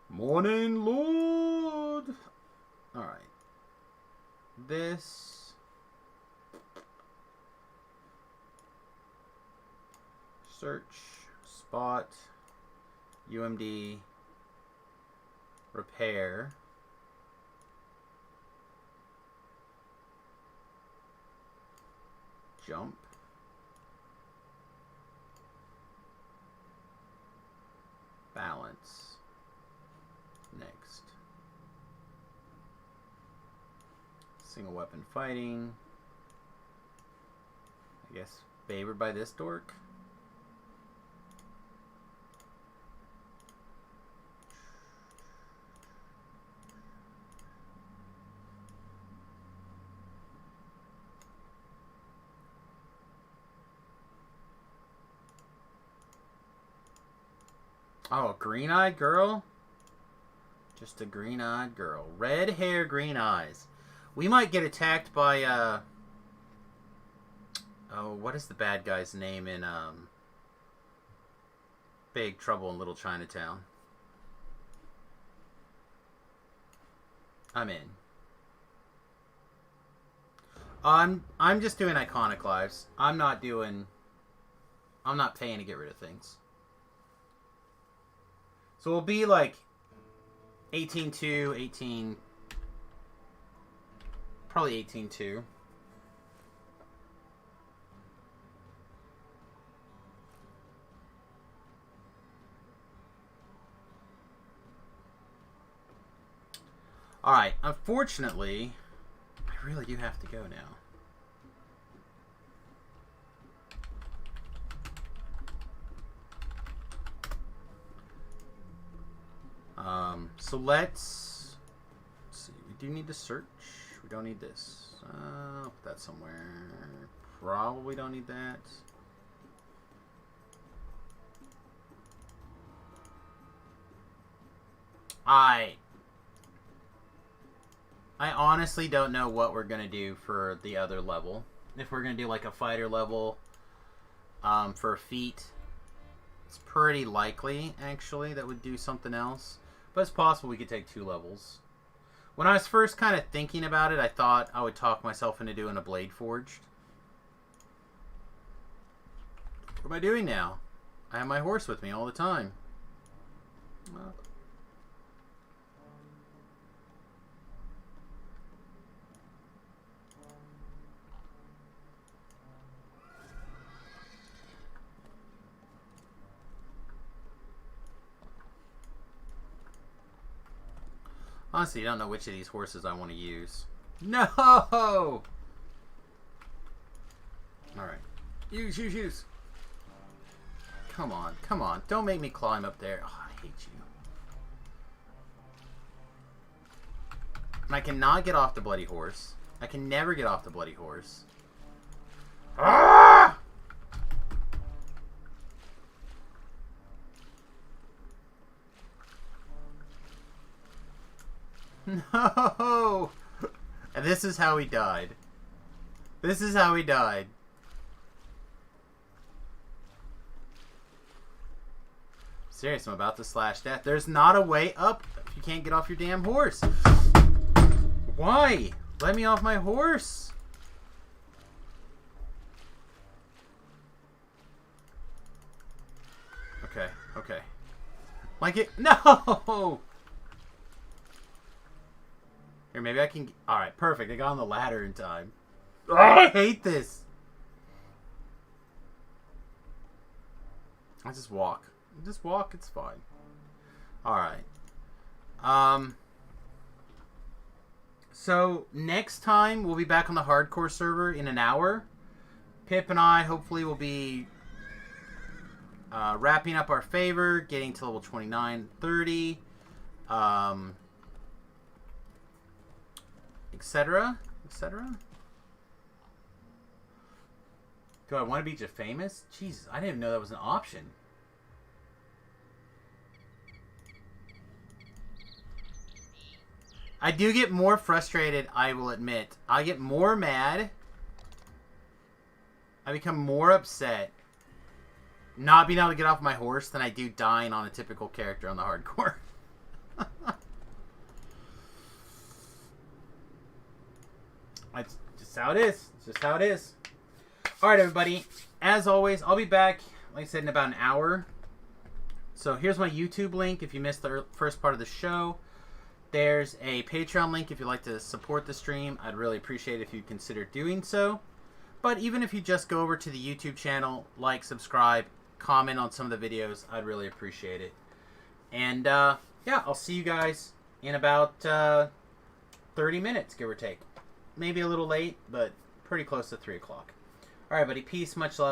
Morning Lord. All right. This. Search. Spot. UMD. Repair. Jump. Balance. Next. Single weapon fighting. I guess favored by this dork. Oh, green-eyed girl? Just a green-eyed girl. Red hair, green eyes. We might get attacked by, oh, what is the bad guy's name in, Big Trouble in Little Chinatown? I'm in. I'm just doing iconic lives. I'm not paying to get rid of things. So we'll be like 18-2, 18... Probably 18-2. Alright, unfortunately, I really do have to go now. So let's see. We do need to search. We don't need this. I'll put that somewhere. Probably don't need that. I honestly don't know what we're gonna do for the other level. If we're gonna do like a fighter level for a feat. It's pretty likely, actually, that we'd do something else. But it's possible we could take 2 levels. When I was first kind of thinking about it, I thought I would talk myself into doing a Blade Forged. What am I doing now? I have my horse with me all the time. Well, honestly, I don't know which of these horses I want to use. No! Alright. Use. Come on. Don't make me climb up there. Oh, I hate you. And I cannot get off the bloody horse. I can never get off the bloody horse. Ah! No! And this is how he died. Serious, I'm about to slash death. There's not a way up if you can't get off your damn horse. Why? Let me off my horse. Okay. Like it. No! Here, maybe I can... Alright, perfect. I got on the ladder in time. Oh, I hate this. I just walk. It's fine. Alright. So, next time, we'll be back on the hardcore server in an hour. Pip and I, hopefully, will be Wrapping up our favor, getting to level 29, 30, etc., etc. Do I want to be just famous? Jesus, I didn't even know that was an option. I do get more frustrated, I will admit. I get more mad. I become more upset not being able to get off my horse than I do dying on a typical character on the hardcore. That's just how it is. It's just how it is. Alright, everybody. As always, I'll be back, like I said, in about an hour. So here's my YouTube link if you missed the first part of the show. There's a Patreon link if you'd like to support the stream. I'd really appreciate it if you'd consider doing so. But even if you just go over to the YouTube channel, like, subscribe, comment on some of the videos, I'd really appreciate it. And, yeah, I'll see you guys in about 30 minutes, give or take. Maybe a little late, but pretty close to 3 o'clock. Alright, buddy. Peace. Much love.